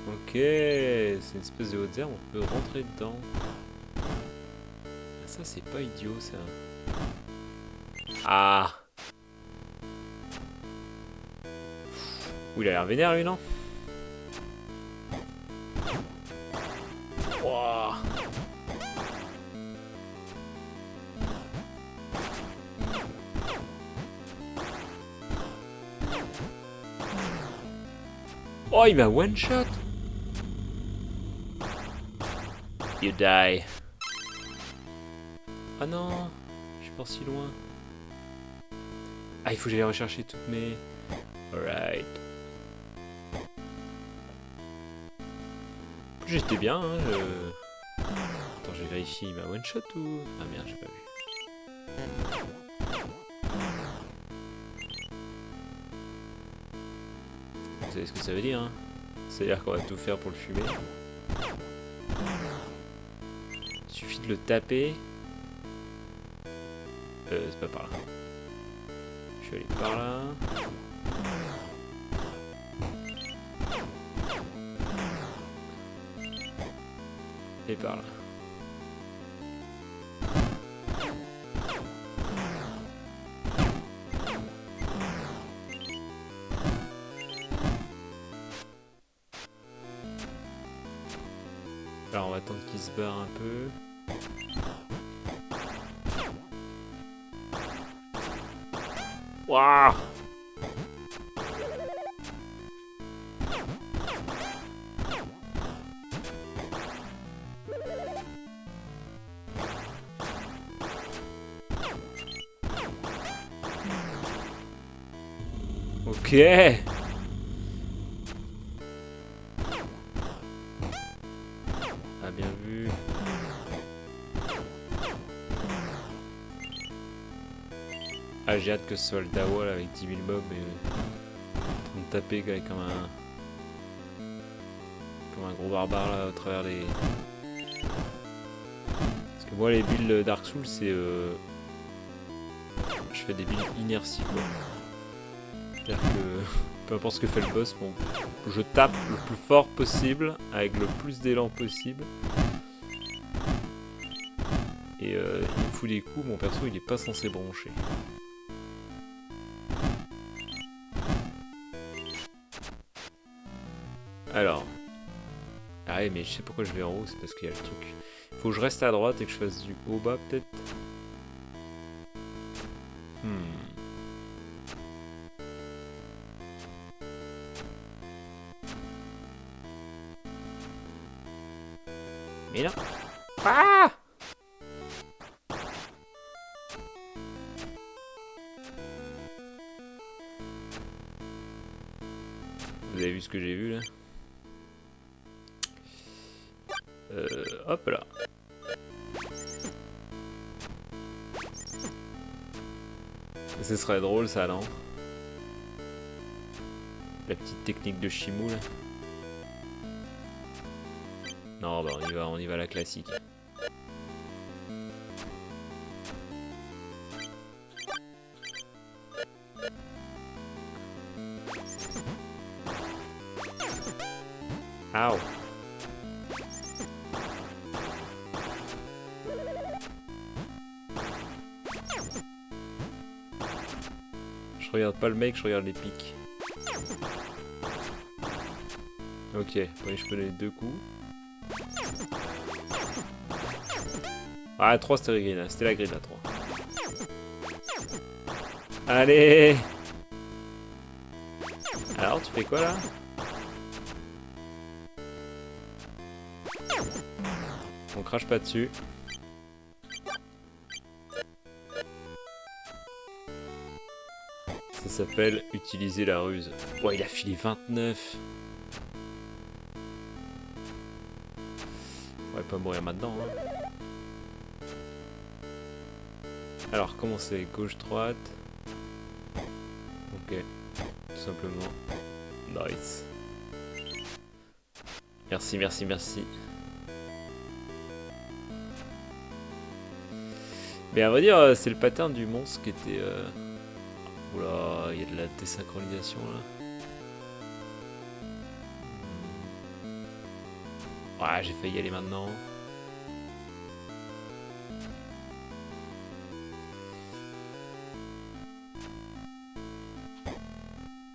Ok, c'est une espèce de haute herbe, on peut rentrer dedans. Ah, ça c'est pas idiot ça. Ah. Ouh, il a l'air vénère lui, non? Wow. Oh, il m'a one shot. You die. Ah non, je suis pas si loin. Ah, il faut que j'aille rechercher toutes mes... Alright. J'étais bien, hein, Attends, je vérifie, il m'a one shot ou... Ah merde, j'ai pas vu. Vous savez ce que ça veut dire, hein? C'est-à-dire qu'on va tout faire pour le fumer. Il suffit de le taper. C'est pas par là. Je suis allé par là. Et par là. Alors on va attendre qu'il se barre un peu. Waouh! Ok. Ah, bien vu. Ah, j'ai hâte que ce soit le Dawal avec 10 000 mobs et en train de taper comme un gros barbare là au travers des... Parce que moi les builds Dark Souls c'est je fais des builds inertie quoi. C'est-à-dire que peu importe ce que fait le boss, bon, je tape le plus fort possible avec le plus d'élan possible. Et il me fout des coups, mon perso il est pas censé broncher. Alors. Ah ouais, mais je sais pourquoi je vais en haut, c'est parce qu'il y a le truc. Faut que je reste à droite et que je fasse du haut bas peut-être. Mais non. Ah! Vous avez vu ce que j'ai vu là? Hop là. Ce serait drôle ça, non? La petite technique de Shimou là. Non, bah on y va à la classique. Ow. Je regarde pas le mec, je regarde les pics. Ok, oui, je peux donner 2 coups. Ah, 3 c'était la grille, c'était la grille là, 3. Allez! Alors, tu fais quoi là? On crache pas dessus. Ça s'appelle utiliser la ruse. Ouais, il a filé 29. On va pas mourir maintenant. Hein. Alors, comment c'est? Gauche-droite. Ok. Tout simplement. Nice. Merci, merci, merci. Mais à vrai dire, c'est le pattern du monstre qui était... Oula, il y a de la désynchronisation là. Ouais, j'ai failli y aller maintenant.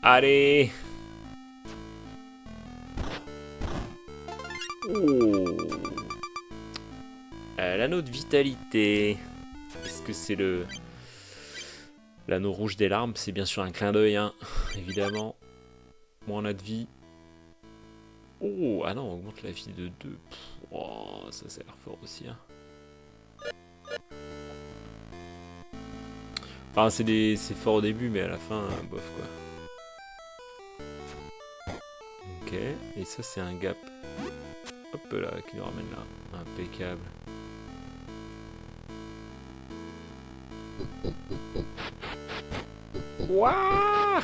Allez! Oh. L'anneau de vitalité. Est-ce que c'est le... L'anneau rouge des larmes? C'est bien sûr un clin d'œil, hein. Évidemment. Moins on a de vie. Oh, ah non, on augmente la vie de 2. Oh, ça a l'air fort aussi, hein. Enfin, c'est fort au début, mais à la fin, bof, quoi. Ok, et ça, c'est un gap. Hop là, qui nous ramène là. Impeccable. Wouah!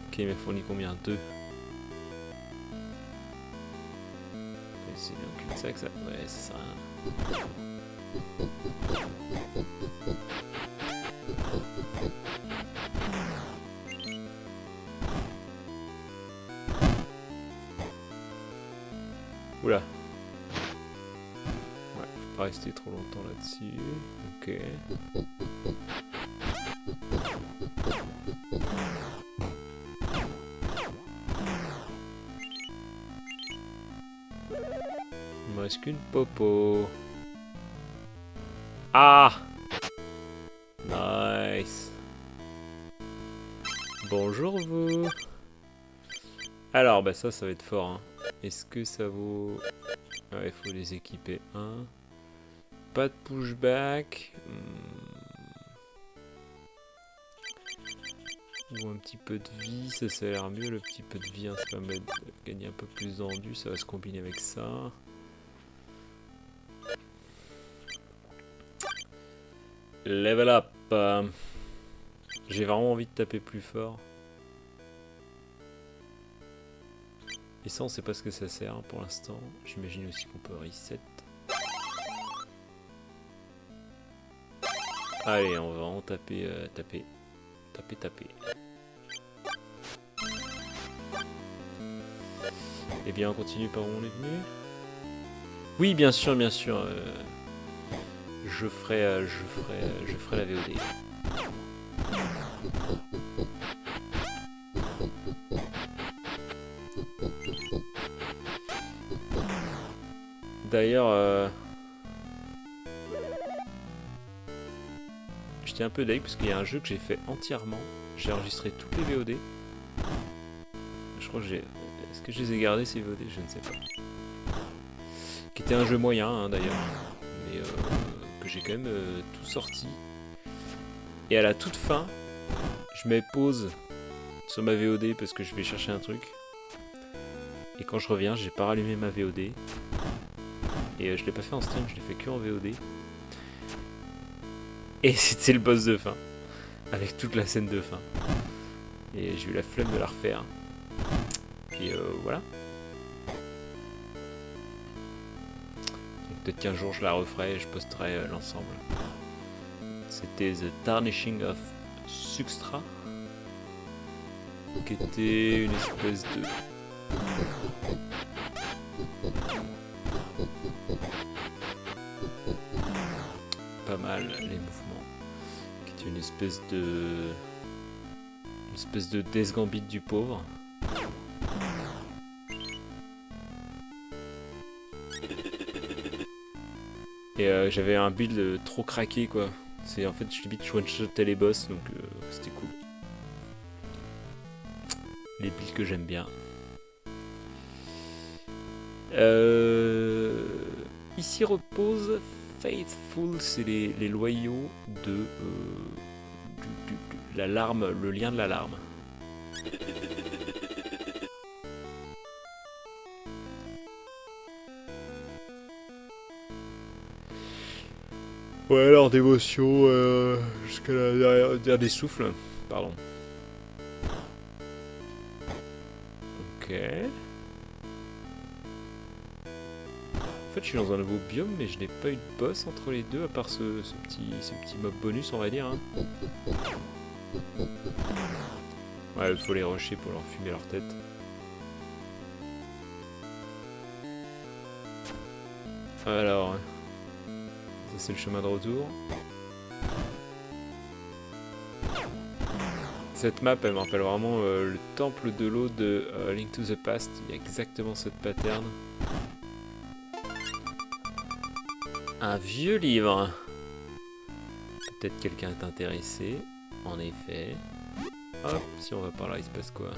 Ok, il m'a fourni combien? 2. C'est un cul-de-sac ça? Ouais, c'est ça. Oula. Ouais, faut pas rester trop longtemps là-dessus. Ok. Il me reste qu'une popo. Ah! Nice. Bonjour vous. Alors, bah ça va être fort. Hein. Est-ce que ça vaut... Ouais, il faut les équiper. Pas de pushback. Ou un petit peu de vie, ça a l'air mieux. Le petit peu de vie, hein, ça permet de gagner un peu plus d'endu. Ça va se combiner avec ça. Level up. J'ai vraiment envie de taper plus fort. Et ça, on sait pas ce que ça sert hein, pour l'instant. J'imagine aussi qu'on peut reset. Allez, on va en taper, taper. Eh bien, on continue par où on est venu. Oui, bien sûr, bien sûr. je ferai la VOD. D'ailleurs, j'étais un peu deg parce qu'il y a un jeu que j'ai fait entièrement. J'ai enregistré toutes les VOD. Je crois que j'ai... Est-ce que je les ai gardés ces VOD? Je ne sais pas. Qui était un jeu moyen hein, d'ailleurs. Mais que j'ai quand même tout sorti. Et à la toute fin, je mets pause sur ma VOD parce que je vais chercher un truc. Et quand je reviens, j'ai pas rallumé ma VOD. Et je l'ai pas fait en stream, je l'ai fait que en VOD. Et c'était le boss de fin. Avec toute la scène de fin. Et j'ai eu la flemme de la refaire. Et voilà. Peut-être qu'un jour je la referai et je posterai l'ensemble. C'était The Tarnishing of Substra. Qui était une espèce de... Pas mal les mouvements. Qui était une espèce de... Death Gambit du pauvre. Et j'avais un build trop craqué quoi. C'est en fait je one-shotais les boss donc c'était cool. Les builds que j'aime bien. Ici repose Faithful, c'est les loyaux de l'alarme, le lien de l'alarme. Ouais, alors dévotion jusqu'à la dernière des souffles. Pardon. Ok. En fait, je suis dans un nouveau biome, mais je n'ai pas eu de boss entre les deux, à part ce petit mob bonus, on va dire. Hein. Ouais, il faut les rusher pour leur fumer leur tête. Alors, ça c'est le chemin de retour. Cette map, elle me rappelle vraiment le temple de l'eau de Link to the Past. Il y a exactement cette pattern. Un vieux livre. Peut-être quelqu'un est intéressé. En effet. Hop, si on va par là, il se passe quoi?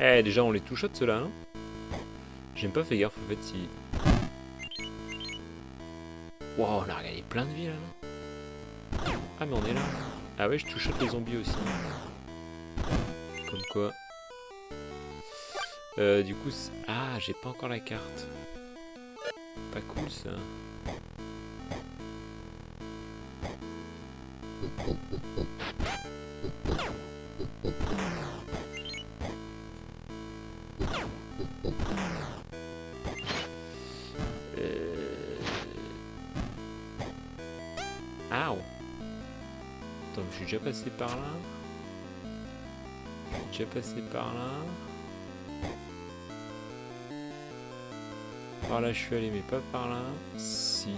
Eh, déjà on les touche de ceux-là, hein. J'ai même pas fait gaffe en fait si... Wow, on a regardé plein de vies là, non? Ah mais on est là. Ah ouais, je touche les zombies aussi. Comme quoi. Du coup, ah, j'ai pas encore la carte. Pas cool ça. Ah. Attends, je suis déjà passé par là. Je suis déjà passé par là. Par là je suis allé mais pas par là. Si.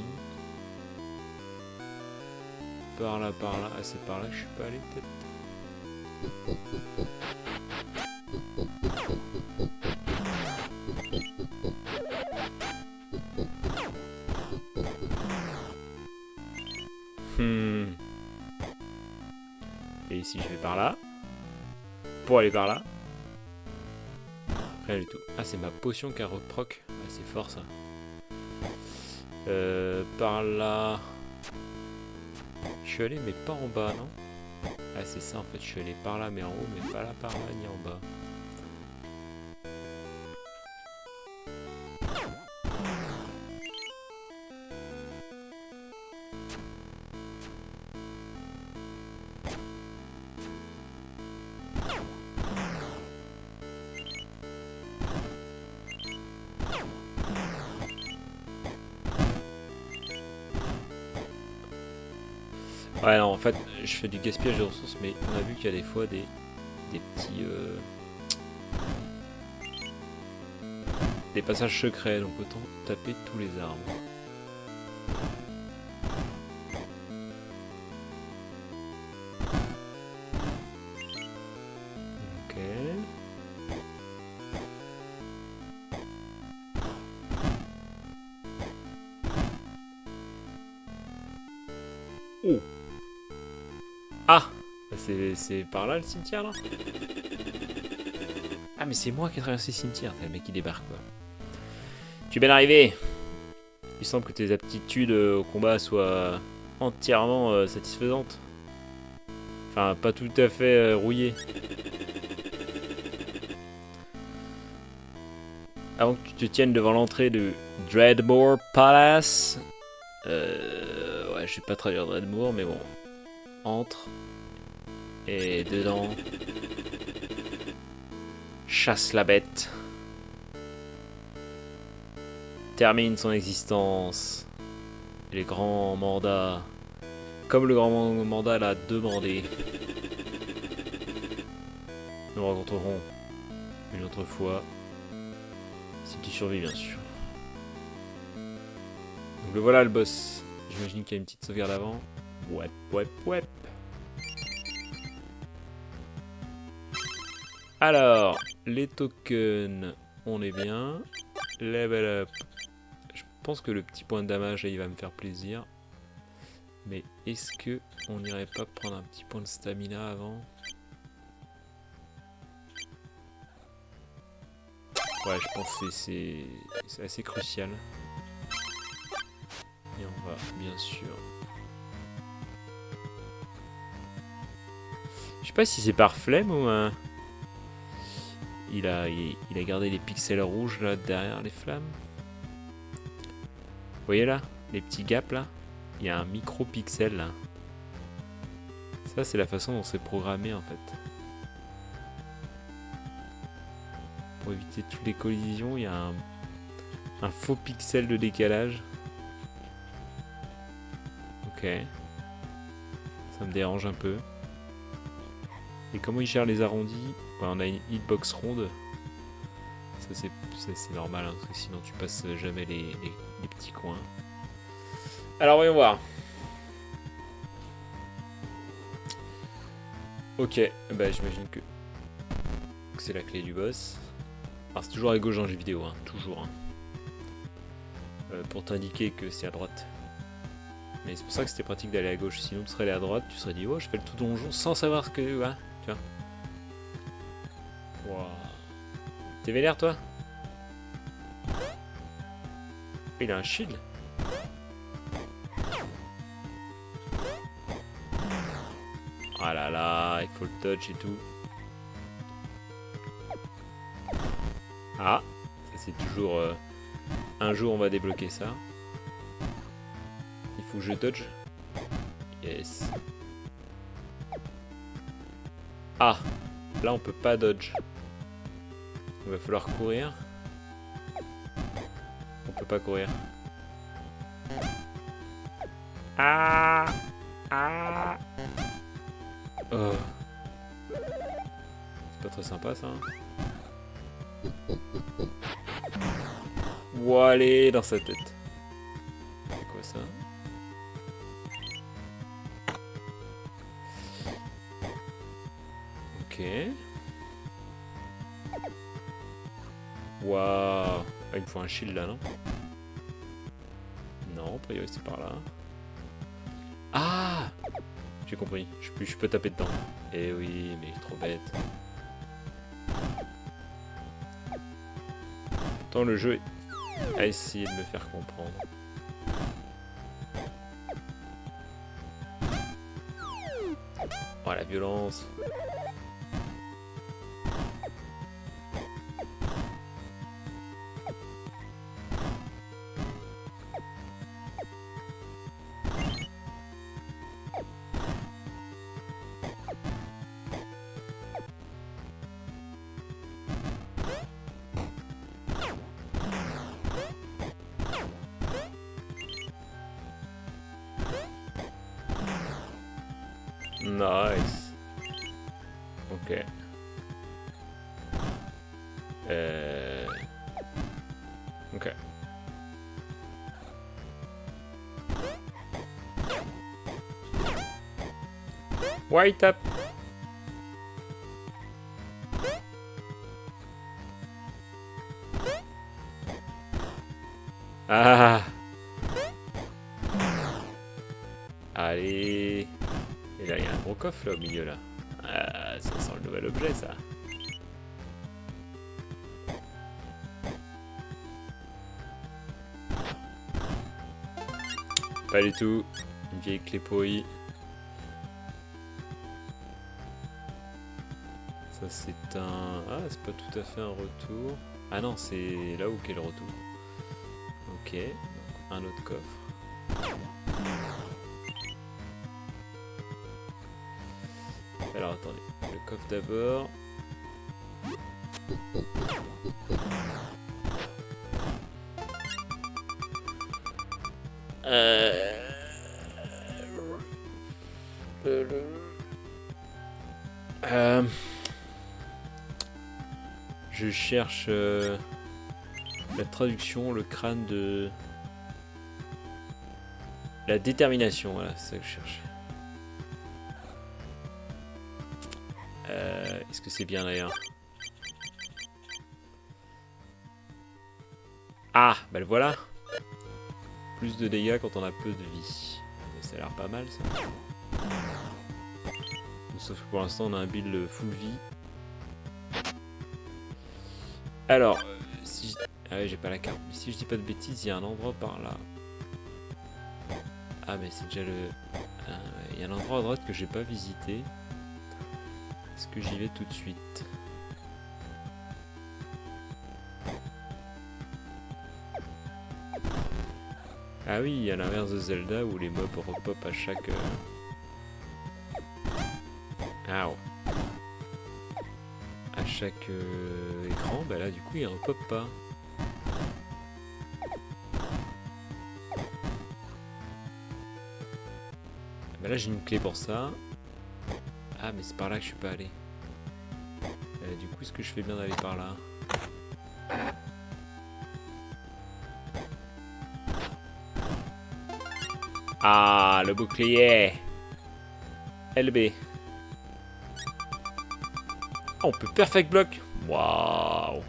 Par là, par là. Ah c'est par là que je suis pas allé peut-être. Et ici je vais par là. Pour aller par là. Rien du tout. Ah c'est ma potion qui a reproc. Ah, c'est fort ça. Par là. Je suis allé mais pas en bas non? Ah c'est ça en fait, je suis allé par là mais en haut mais pas là par là ni en bas. Ouais non en fait je fais du gaspillage de ressources mais on a vu qu'il y a des fois des petits des passages secrets, donc autant taper tous les arbres. Ok. Oh. Ah, c'est par là le cimetière là? Ah mais c'est moi qui ai traversé le cimetière, c'est le mec qui débarque quoi. Tu es bien arrivé. Il semble que tes aptitudes au combat soient entièrement satisfaisantes. Enfin, pas tout à fait rouillées. Avant que tu te tiennes devant l'entrée de Dreadmore Palace. Ouais, je sais pas traduire Dreadmore, mais bon. Entre. Et dedans. Chasse la bête. Termine son existence. Et les grands mandats. Comme le grand mandat l'a demandé. Nous rencontrerons une autre fois. Si tu survis, bien sûr. Donc le voilà le boss. J'imagine qu'il y a une petite sauvegarde avant. Ouais. Alors, les tokens, on est bien. Level up. Je pense que le petit point de damage, il va me faire plaisir. Mais est-ce que on n'irait pas prendre un petit point de stamina avant? Ouais, je pense que c'est assez crucial. Et on va, bien sûr... Je sais pas si c'est par flemme ou... Il a gardé les pixels rouges là derrière les flammes. Vous voyez là? Les petits gaps là? Il y a un micro-pixel là. Ça c'est la façon dont c'est programmé en fait. Pour éviter toutes les collisions, il y a un faux pixel de décalage. Ok. Ça me dérange un peu. Et comment il gère les arrondis? Ouais, on a une hitbox ronde. Ça c'est normal, hein, parce que sinon tu passes jamais les petits coins. Alors voyons voir. Ok, bah j'imagine que c'est la clé du boss. Alors c'est toujours à gauche dans les jeux vidéo, hein, toujours. Hein. Pour t'indiquer que c'est à droite. Mais c'est pour ça que c'était pratique d'aller à gauche. Sinon tu serais allé à droite, tu serais dit oh je fais le tout donjon sans savoir ce que... Ouais, tu vois. Wow. T'es vénère toi? Il a un shield. Ah là là, il faut le touch et tout. Ah, ça c'est toujours... un jour on va débloquer ça. Il faut que je dodge. Yes. Ah, là on peut pas dodge. Il va falloir courir. On peut pas courir. Ah. Oh. C'est pas très sympa ça. Allez dans sa tête. C'est quoi ça? Ok. Waouh. Ah, il me faut un shield là, non? Non, a priori c'est par là. Ah! J'ai compris. Je peux taper dedans. Eh oui, mais trop bête. Pourtant le jeu a essayé de me faire comprendre. Oh la violence. Nice. Ok. Ok. White up. Ah. Allez. Et là, il y a un gros coffre là au milieu là. Ah, ça sent le nouvel objet ça. Pas du tout. Une vieille clé pourrie. Ça c'est un... Ah, c'est pas tout à fait un retour. Ah non, c'est là où qu'est le retour. Ok, donc un autre coffre. Alors attendez, le coffre d'abord. Je cherche la traduction, le crâne de la détermination, voilà, c'est ça que je cherche. Est-ce que c'est bien d'ailleurs? Ah, bah le voilà. Plus de dégâts quand on a peu de vie. Ça a l'air pas mal ça. Sauf que pour l'instant on a un build full vie. Alors, si je... Ah ouais, j'ai pas la carte. Mais si je dis pas de bêtises, il y a un endroit par là. Ah mais c'est déjà le... Il y a un endroit à droite que j'ai pas visité. Est-ce que j'y vais tout de suite? Ah oui, à l'inverse de Zelda où les mobs repop à chaque... Ah ouais. À chaque écran, bah là du coup il repop pas. Bah là j'ai une clé pour ça. Ah mais c'est par là que je suis pas allé. Du coup est-ce que je fais bien d'aller par là? Ah le bouclier LB. Oh, on peut perfect block. Waouh.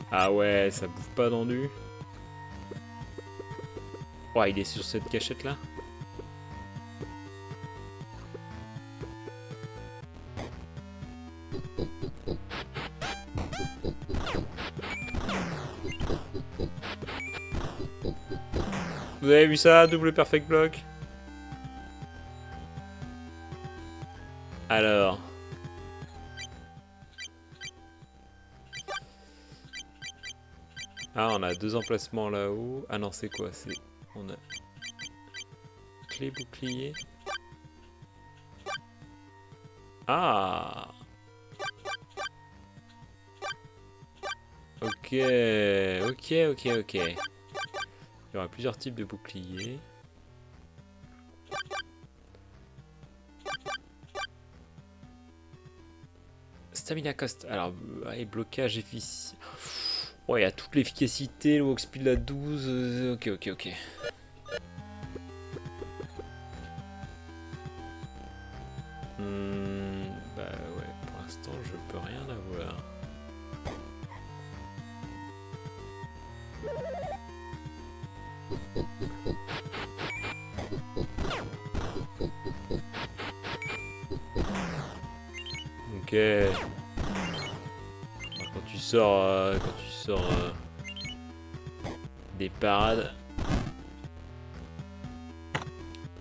Ah ouais, ça bouffe pas d'endu. Ouais, il est sur cette cachette là. Vous avez vu ça, double perfect block. Alors. Ah, on a deux emplacements là-haut. Ah non, c'est quoi? C'est... On a... Clé bouclier. Ah. Ok, ok. Il y aura plusieurs types de boucliers. Stamina cost. Alors, ouais, blocage efficient. Ouais, il y a toute l'efficacité, le walk speed à 12. Ok. Bah ouais, pour l'instant, je peux rien avoir. Ok. Quand tu sors, des parades.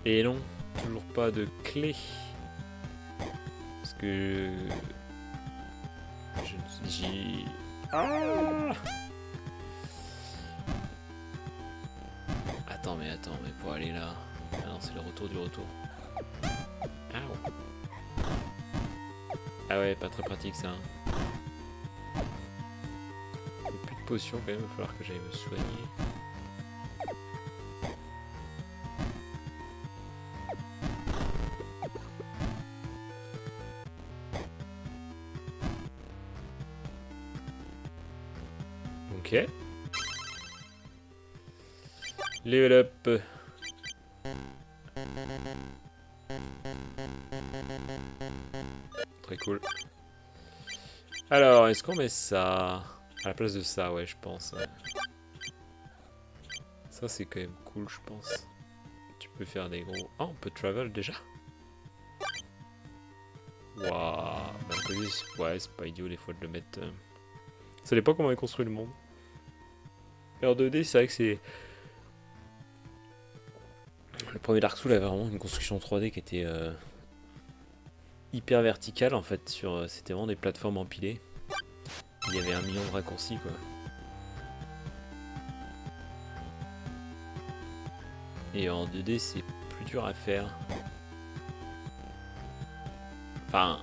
Et non, toujours pas de clé. Parce que j'ai... Ah attends, mais pour aller là... Ah non, c'est le retour du retour. Ah, ah ouais, pas très pratique ça. Il n'y a plus de potions quand même, il va falloir que j'aille me soigner. Level up. Très cool. Alors, est-ce qu'on met ça à la place de ça? Ouais, je pense. Ça, c'est quand même cool, je pense. Tu peux faire des gros... Ah, on peut travel déjà? Waouh. D'un côté, ouais, c'est pas idiot des fois de le mettre... Ça dépend comment est construit le monde. Et en 2D, c'est vrai que c'est... Le premier Dark Souls avait vraiment une construction 3D qui était hyper verticale en fait. C'était vraiment des plateformes empilées. Il y avait 1 million de raccourcis quoi. Et en 2D c'est plus dur à faire. Enfin,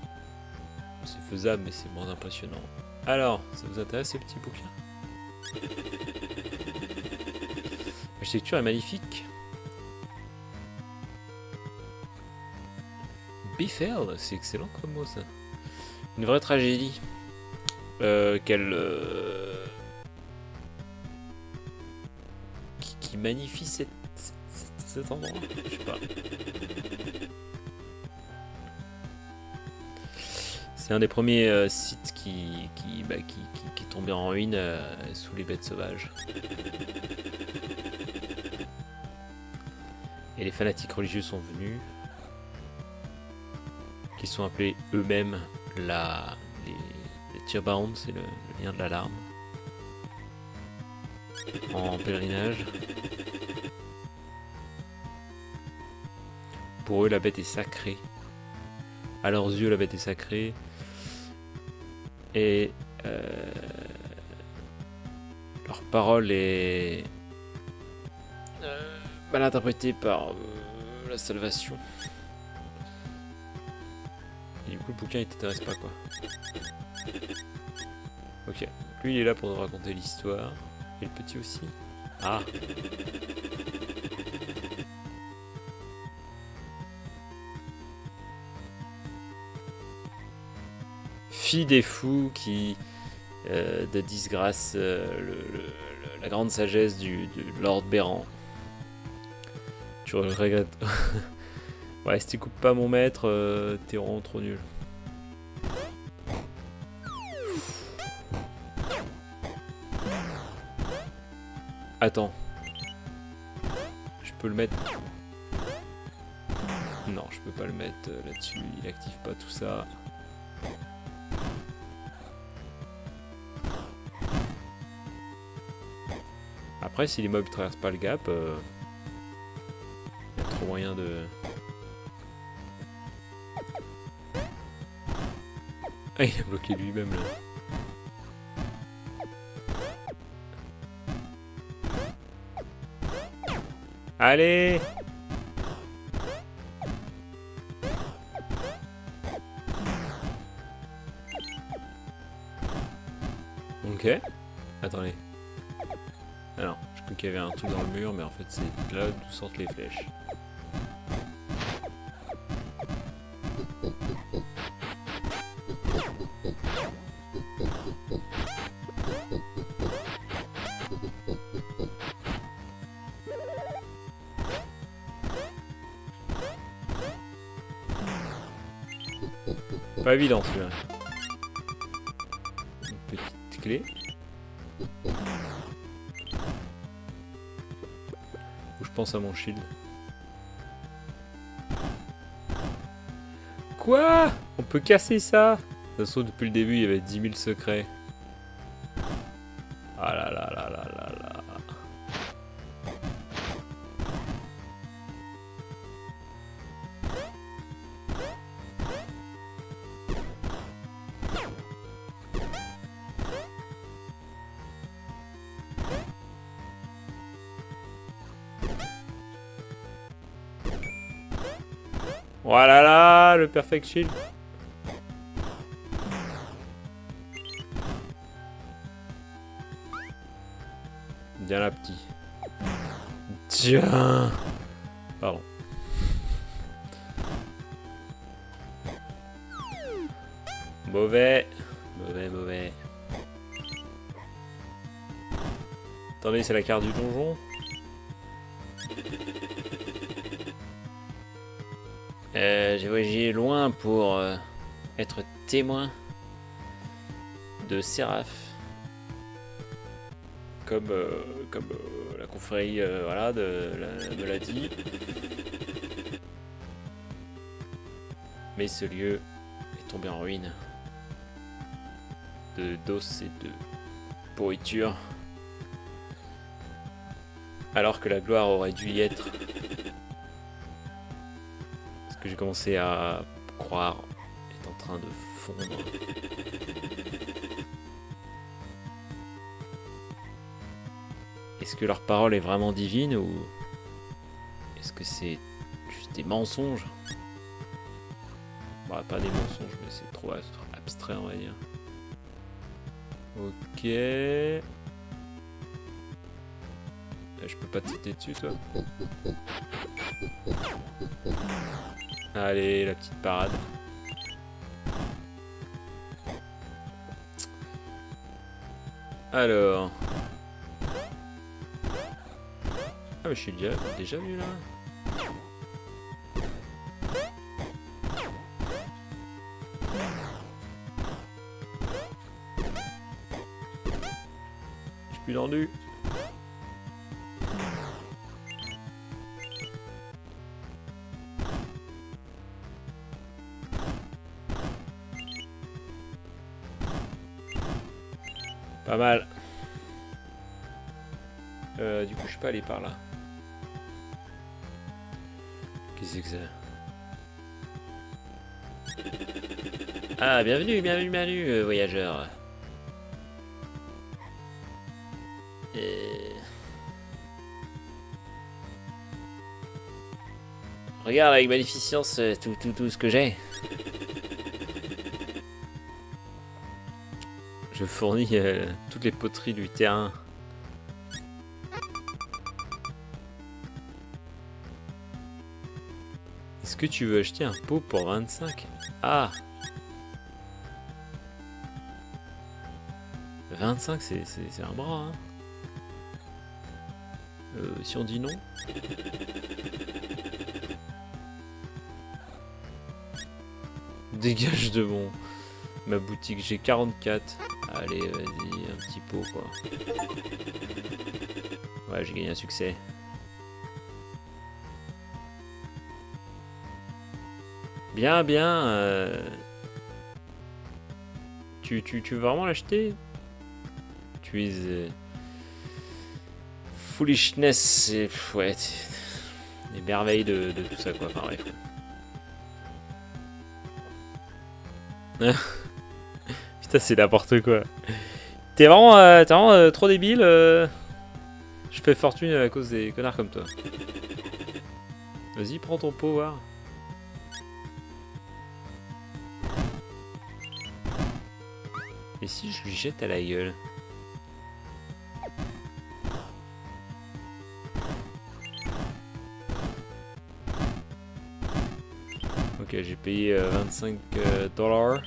c'est faisable mais c'est moins impressionnant. Alors, ça vous intéresse ces petits bouquins? L'architecture est magnifique. Biffeld, c'est excellent comme mot ça. Une vraie tragédie. Qui magnifie cet endroit. Je sais pas. C'est un des premiers sites qui est tombé en ruine sous les bêtes sauvages. Et les fanatiques religieux sont venus. Qui sont appelés eux-mêmes les Tearbound, c'est le lien de l'alarme. En pèlerinage. Pour eux, la bête est sacrée. À leurs yeux, la bête est sacrée. Et leur parole est mal interprétée par la salvation. Et du coup, le bouquin il t'intéresse pas quoi. Ok, lui il est là pour nous raconter l'histoire. Et le petit aussi. Ah. Fille des fous qui de disgrâce la grande sagesse de Lord Béran. Tu regrettes. Ouais, si tu coupes pas mon maître, t'es vraiment trop nul. Attends. Je peux le mettre... Non, je peux pas le mettre là-dessus. Il active pas tout ça. Après, si les mobs traversent pas le gap, y a trop moyen de... Ah, il a bloqué lui-même là. Allez! Ok. Attendez. Alors, je crois qu'il y avait un truc dans le mur, mais en fait c'est là d'où sortent les flèches. Pas évident celui-là. Une petite clé. Où je pense à mon shield. Quoi? On peut casser ça? De toute façon, depuis le début, il y avait 10 000 secrets. Ah là là là là là là. Voilà là, le perfect shield. Bien la petit. Tiens. Pardon. Mauvais. Mauvais, mauvais. Attendez, c'est la carte du donjon. J'ai voyagé loin pour être témoin de Séraph. Comme la confrérie voilà, me l'a dit. Mais ce lieu est tombé en ruine. D'os et de pourriture. Alors que la gloire aurait dû y être. Ce que j'ai commencé à croire est en train de fondre. Est-ce que leur parole est vraiment divine ou est-ce que c'est juste des mensonges? Bah, pas des mensonges, mais c'est trop abstrait, on va dire. Ok. Je peux pas te sauter dessus, toi. Allez, la petite parade. Alors. Ah mais je suis déjà venu là. Je suis plus tendu. Pas mal. Du coup je suis pas allé par là. Qu'est-ce que c'est que ça? Ah, bienvenue, voyageur. Regarde avec magnificence tout ce que j'ai. Je fournis toutes les poteries du terrain. Est-ce que tu veux acheter un pot pour 25? Ah 25 c'est un bras hein. Si on dit non. Dégage de ma boutique, j'ai 44. Allez vas-y, un petit pot quoi. Ouais j'ai gagné un succès. Bien. Tu veux vraiment l'acheter? Tu es foolishness et ouais, les merveilles de tout ça quoi. Enfin bref. Putain c'est n'importe quoi. T'es vraiment trop débile. Je fais fortune à cause des connards comme toi. Vas-y prends ton pot voir. Et si je lui jette à la gueule? Ok, j'ai payé 25 $.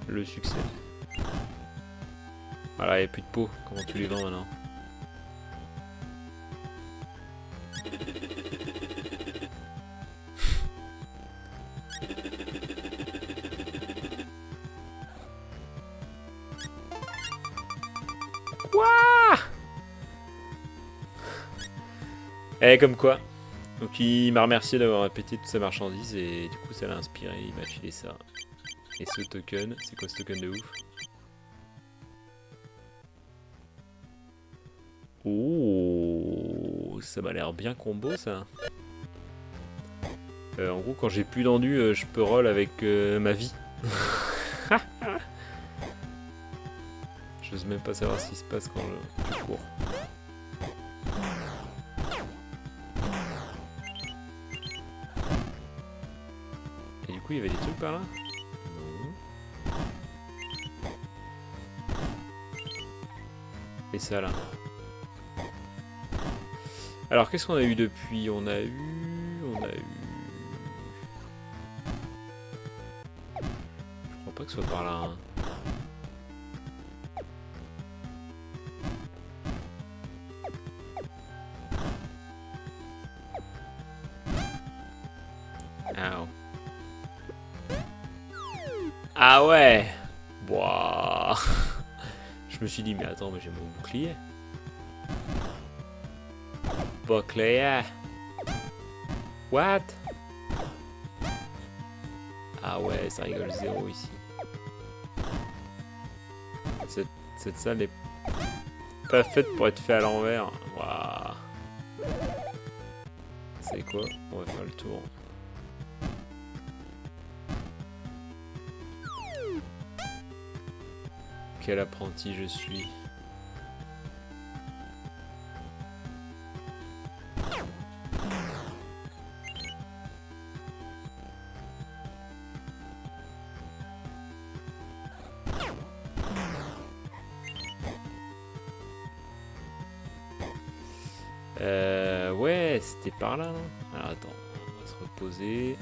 Le succès. Voilà, il n'y a plus de pots. Comment tu les vends maintenant? Quoi? Eh, comme quoi. Donc il m'a remercié d'avoir répété toutes ses marchandises et du coup ça l'a inspiré, il m'a filé ça. Et ce token, c'est quoi ce token de ouf? Oh, ça m'a l'air bien combo ça. En gros quand j'ai plus d'endu, je peux roll avec ma vie. J'ose même pas savoir ce qui se passe quand je cours. Et du coup il y avait des trucs par là? Non. Et ça là. Alors qu'est-ce qu'on a eu depuis? On a eu... Je crois pas que ce soit par là. Hein. Ah, ah ouais. Boah. Je me suis dit, mais attends, mais j'ai mon bouclier. Bouclier. What? Ah ouais, ça rigole zéro ici. Cette salle est pas faite pour être faite à l'envers. Waouh. C'est quoi? On va faire le tour. Quel apprenti je suis. Ouais, c'était par là, non? Alors attends, on va se reposer.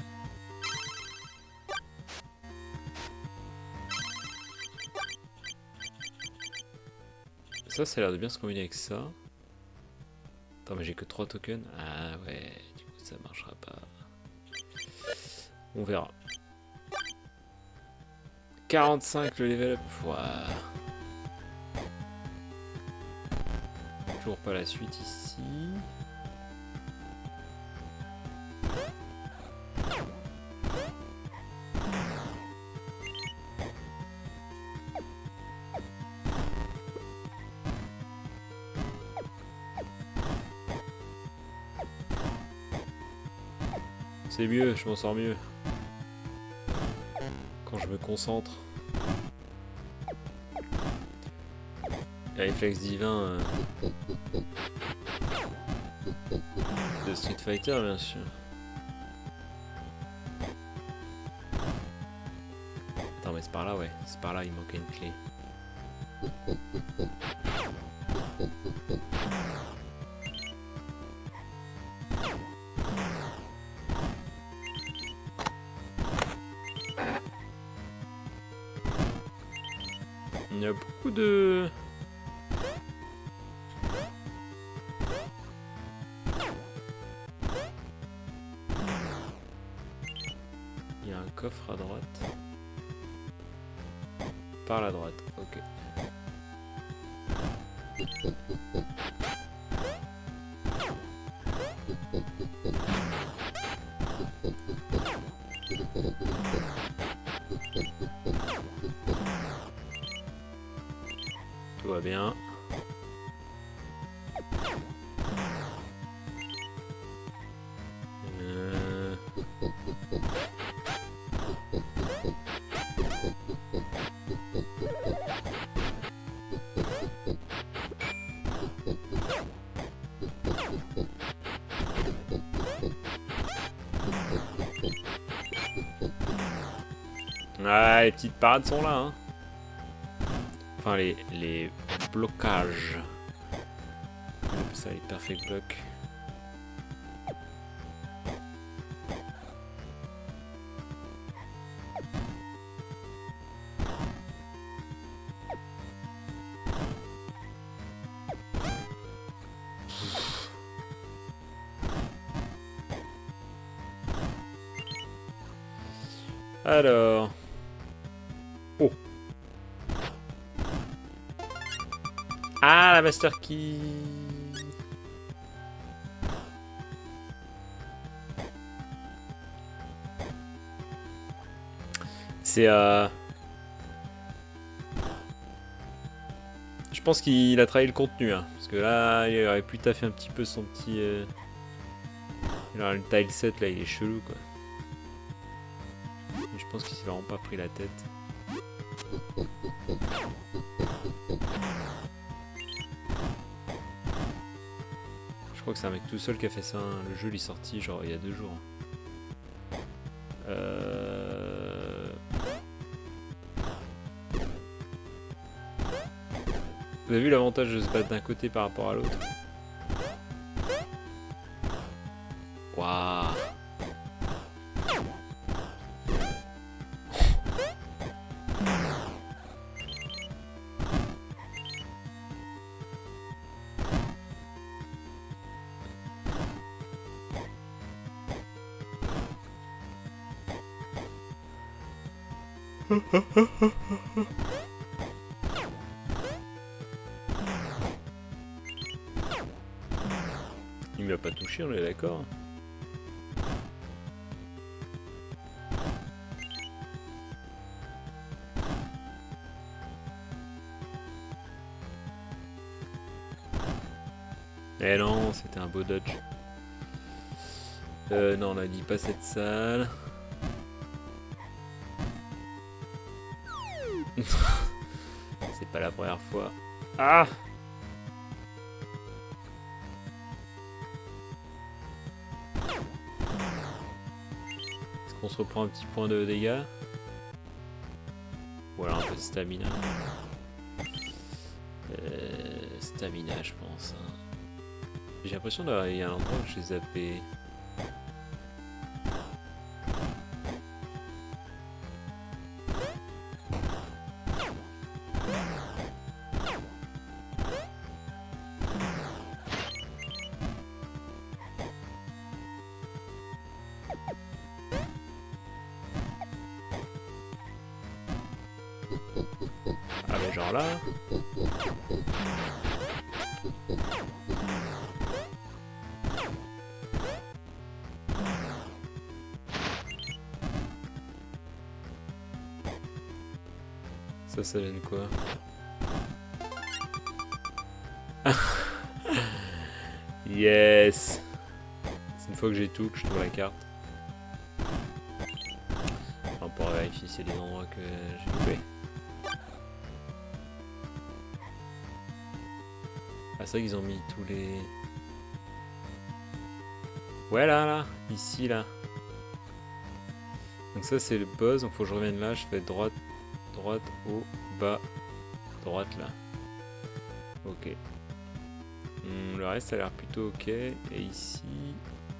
Ça a l'air de bien se combiner avec ça. Attends, mais j'ai que 3 tokens. Ah ouais, du coup ça marchera pas. On verra. 45 le level up. Ouah. Toujours pas la suite ici. C'est mieux, je m'en sors mieux. Quand je me concentre. Les réflexes divins de Street Fighter, bien sûr. Attends, mais c'est par là, ouais. C'est par là, il manquait une clé. Il y a beaucoup de... Il y a un coffre à droite. Par la droite, ok. Tout va bien. Ah, les petites parades sont là, hein. Enfin, les blocages. On appelle ça les perfect blocks. Alors... Oh. Ah, la Master Key. C'est... Je pense qu'il a travaillé le contenu, hein, parce que là, il aurait pu taffer un petit peu son petit... Alors, le tileset, là, il est chelou, quoi. Mais je pense qu'il s'est vraiment pas pris la tête. Je crois que c'est un mec tout seul qui a fait ça, hein. Le jeu il est sorti genre il y a 2 jours. Vous avez vu l'avantage de se battre d'un côté par rapport à l'autre? Waouh. Il m'a pas touché, on est d'accord. Eh non, c'était un beau dodge. Non, on a dit pas cette salle. C'est pas la première fois. Ah! Est-ce qu'on se reprend un petit point de dégâts? Ou alors un peu de stamina. Stamina, je pense. Hein. J'ai l'impression qu'il y a un endroit où j'ai zappé. Ah mais genre là. Ça donne quoi? Yes! C'est une fois que j'ai tout que je trouve la carte. Enfin, pour vérifier s'il y a des endroits que j'ai loupés. Ah, c'est vrai qu'ils ont mis tous les... Ouais, là, ici, là. Donc ça, c'est le boss, donc faut que je revienne là, je fais droite, haut, bas, droite, là. Ok. Le reste, ça a l'air plutôt ok. Et ici...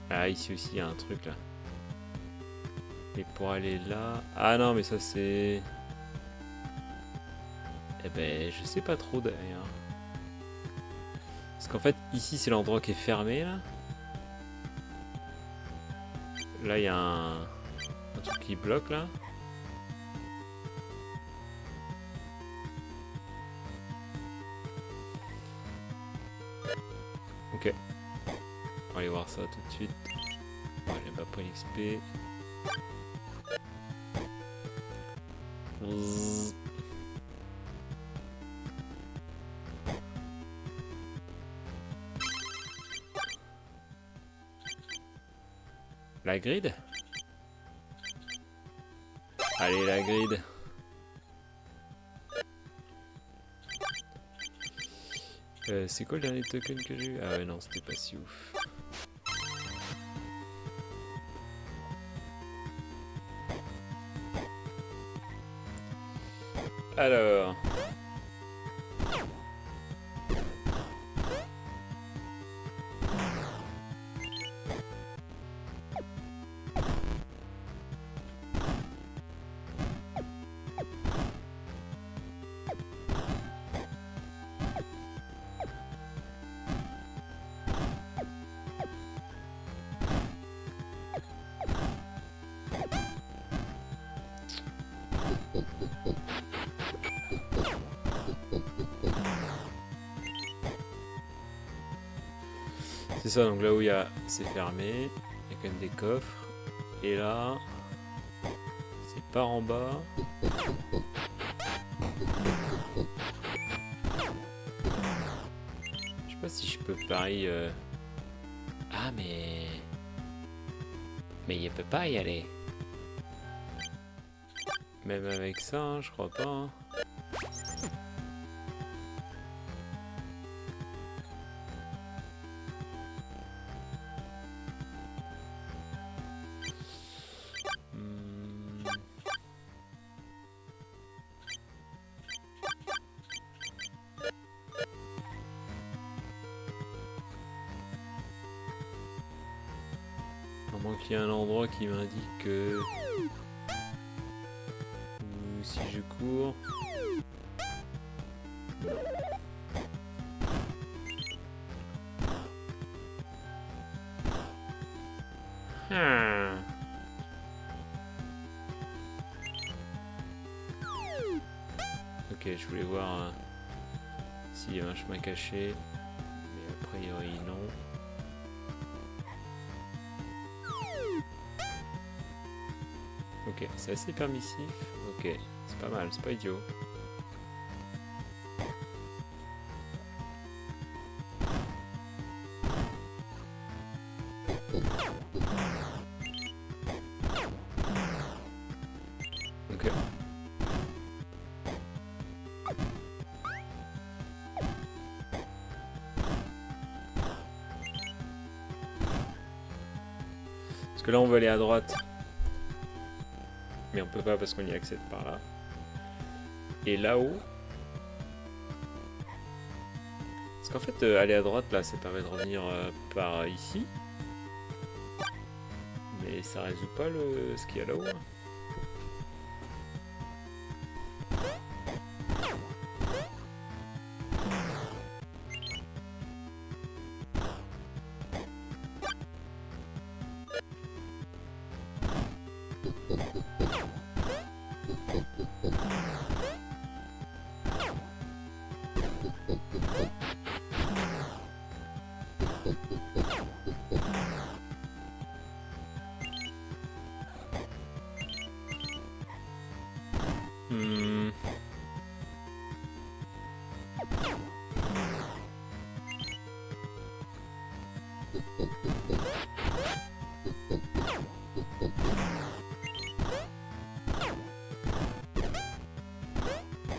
Ah, ici aussi, il y a un truc, là. Et pour aller là... Ah non, mais ça, c'est... Eh ben, je sais pas trop, d'ailleurs. Parce qu'en fait, ici, c'est l'endroit qui est fermé, là. Là, il y a un truc qui bloque, là. Ok. On va aller voir ça tout de suite. Ouais, j'ai pas pris l'XP. La grid? Allez, la grid. C'est quoi le dernier token que j'ai eu? Ah ouais, non, c'était pas si ouf. Alors... C'est ça, donc là où il y a... c'est fermé. Il y a quand même des coffres. Et là... c'est par en bas. Je sais pas si je peux pareil... Ah mais... Mais il peut pas y aller. Même avec ça, hein, je crois pas. Hein. À moins qu'il y ait un endroit qui m'indique que... si je cours... Ok, je voulais voir s'il y a un chemin caché. Mais a priori, non. Ok, c'est assez permissif. Ok, c'est pas mal, c'est pas idiot. Ok. Parce que là on va aller à droite. Mais on peut pas parce qu'on y accède par là. Et là-haut. Parce qu'en fait aller à droite là ça permet de revenir par ici. Mais ça résout pas ce qu'il y a là-haut. Hein.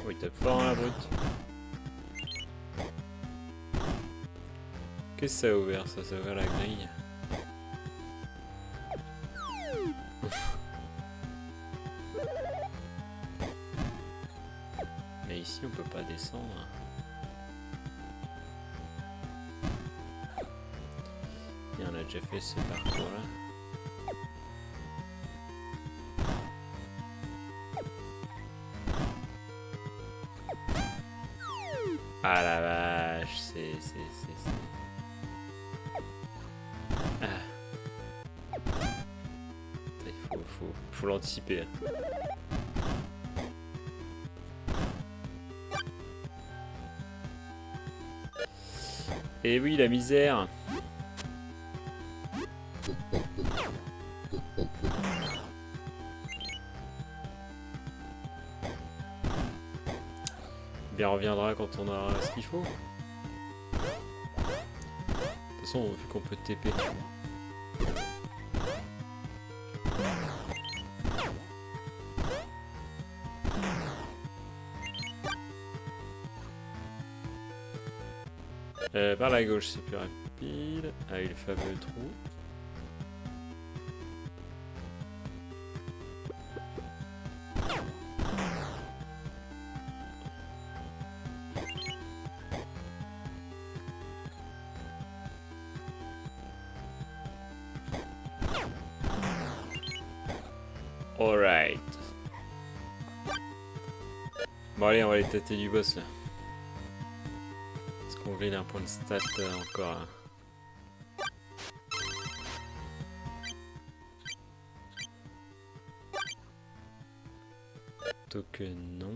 Oh, il tape fort hein, la brute. Qu'est-ce que ça a ouvert ça? Ça a ouvert la grille. Mais ici on peut pas descendre. Et on a déjà fait ce parcours là. Ah la vache, c'est... Ah. Il faut l'anticiper. Et oui, la misère. Bien, on reviendra quand on aura ce qu'il faut. De toute façon, vu qu'on peut TP. Par la gauche, c'est plus rapide. Avec le fameux trou. Alright. Bon allez, on va aller tâter du boss là. Est-ce qu'on grille un point de stat encore hein. Plutôt que non.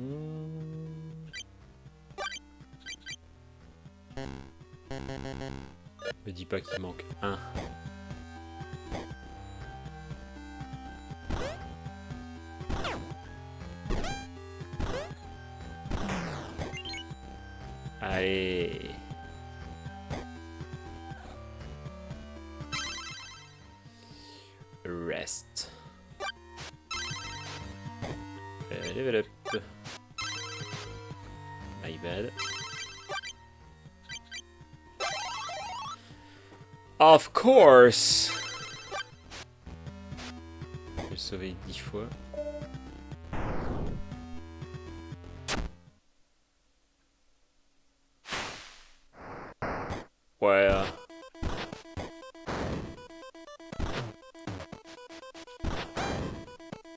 Me dis pas qu'il manque un. Allez. Rest. Level up. My bad. Of course. Je vais le sauver 10 fois. Ouais.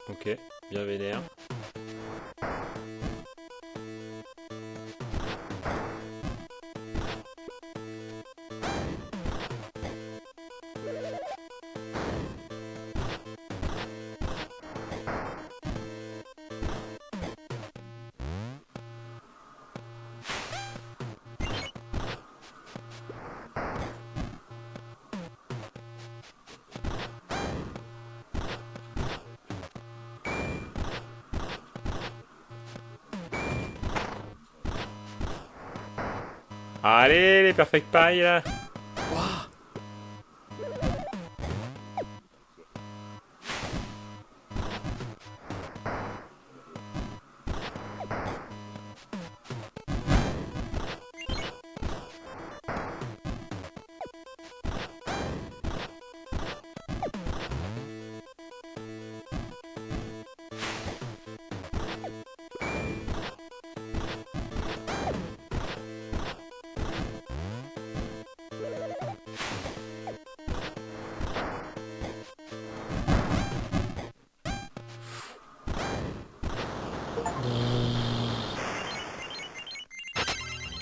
Ok, bien vénère. Allez, les perfect pie là.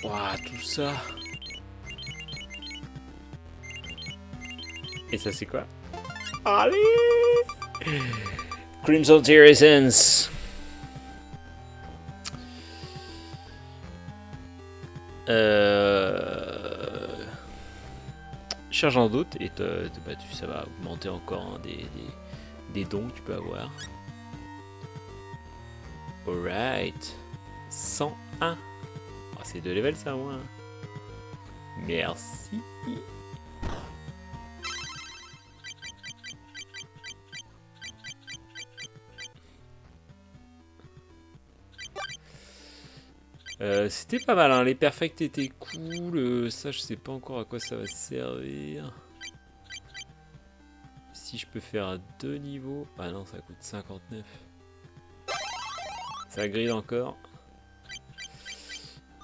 Ouah, tout ça. Et ça c'est quoi? Allez! Crimson Tear Essence. Charge en doute et ça va augmenter encore hein, des dons que tu peux avoir. Alright. 101. Oh, c'est 2 levels ça moi. Merci. C'était pas mal, hein. Les perfects étaient cool. Ça, je sais pas encore à quoi ça va servir. Si je peux faire à 2 niveaux. Ah non, ça coûte 59. Ça grille encore.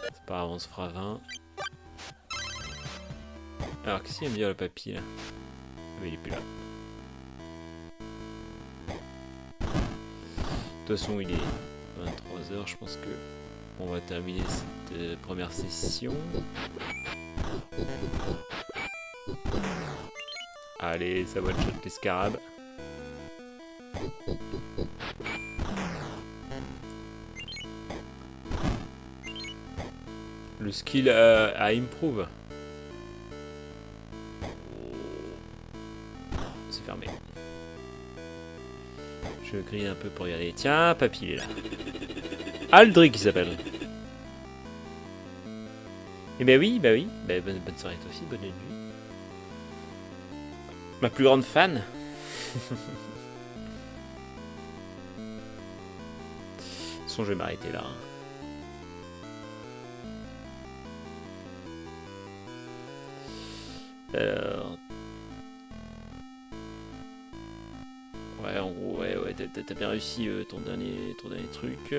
C'est pas grave, on se fera 20. Alors, qu'est-ce qu'il aime bien le papy là? Mais il est plus là. De toute façon, il est 23h, je pense que on va terminer cette première session. Allez, ça one-shot les scarabs. Le skill à improve. C'est fermé. Je grille un peu pour y aller. Tiens, papy, il est là. Aldric, il s'appelle. Eh ben oui, bah oui. Bah, bonne soirée toi aussi, bonne nuit. Ma plus grande fan. De toute façon, je vais m'arrêter là. Ouais, en gros, ouais, t'as bien réussi ton dernier truc.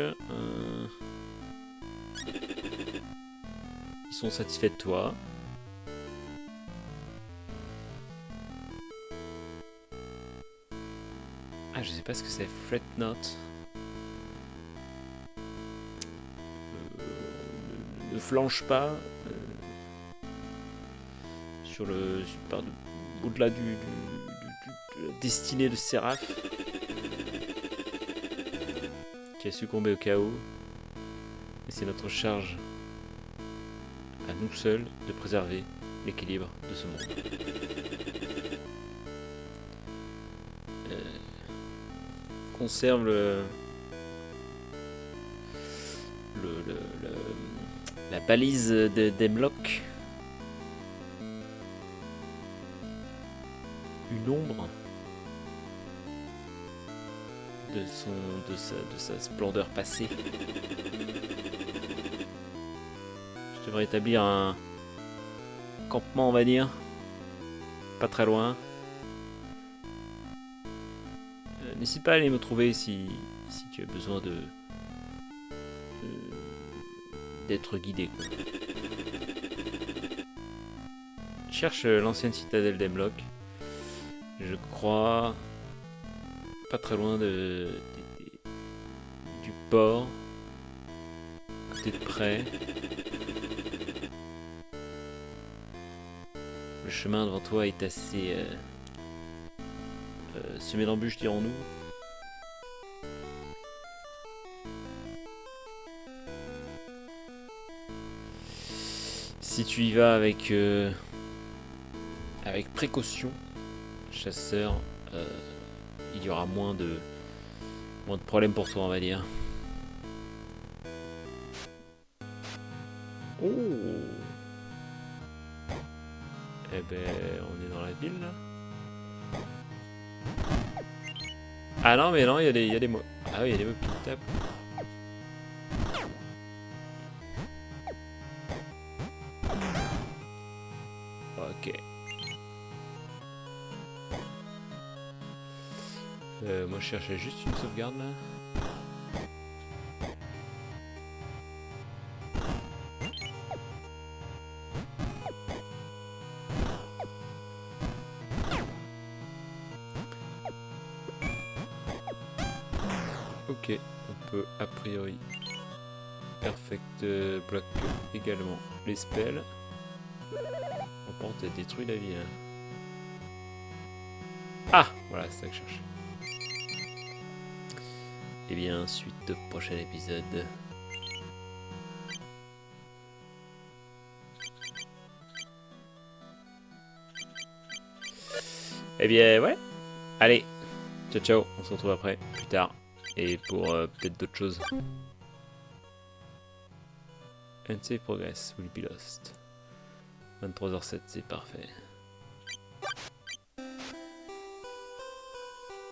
Ils sont satisfaits de toi. Ah, je sais pas ce que c'est, fret note. Ne flanche pas. Sur le. Au-delà de la destinée de Séraph. Qui a succombé au chaos. Et c'est notre charge à nous seuls de préserver l'équilibre de ce monde. Conserve la balise d'Hemlock. Une ombre de sa splendeur passée. Je devrais établir un campement, on va dire, pas très loin. N'hésite pas à aller me trouver si tu as besoin d'être guidé, quoi. Cherche l'ancienne citadelle d'Hemlock. Je crois pas très loin du port, côté de près. Le chemin devant toi est assez semé d'embûches, dirons-nous. Si tu y vas avec précaution, chasseur, il y aura moins de problèmes pour toi, on va dire. Oh, Eh ben, on est dans la ville là. Ah non, mais non, il y a des mots. Ah oui, il y a des mots qui tapent. Ok. Moi, je cherchais juste une sauvegarde là. Ok, on peut a priori perfect block également les spells. Par contre, elle détruit la vie. Hein. Ah, voilà, c'est ça que je cherchais. Et bien, suite au prochain épisode. Eh bien, ouais. Allez, ciao ciao, on se retrouve après, plus tard. Et pour peut-être d'autres choses. Unsave progress will be lost. 23h07, c'est parfait.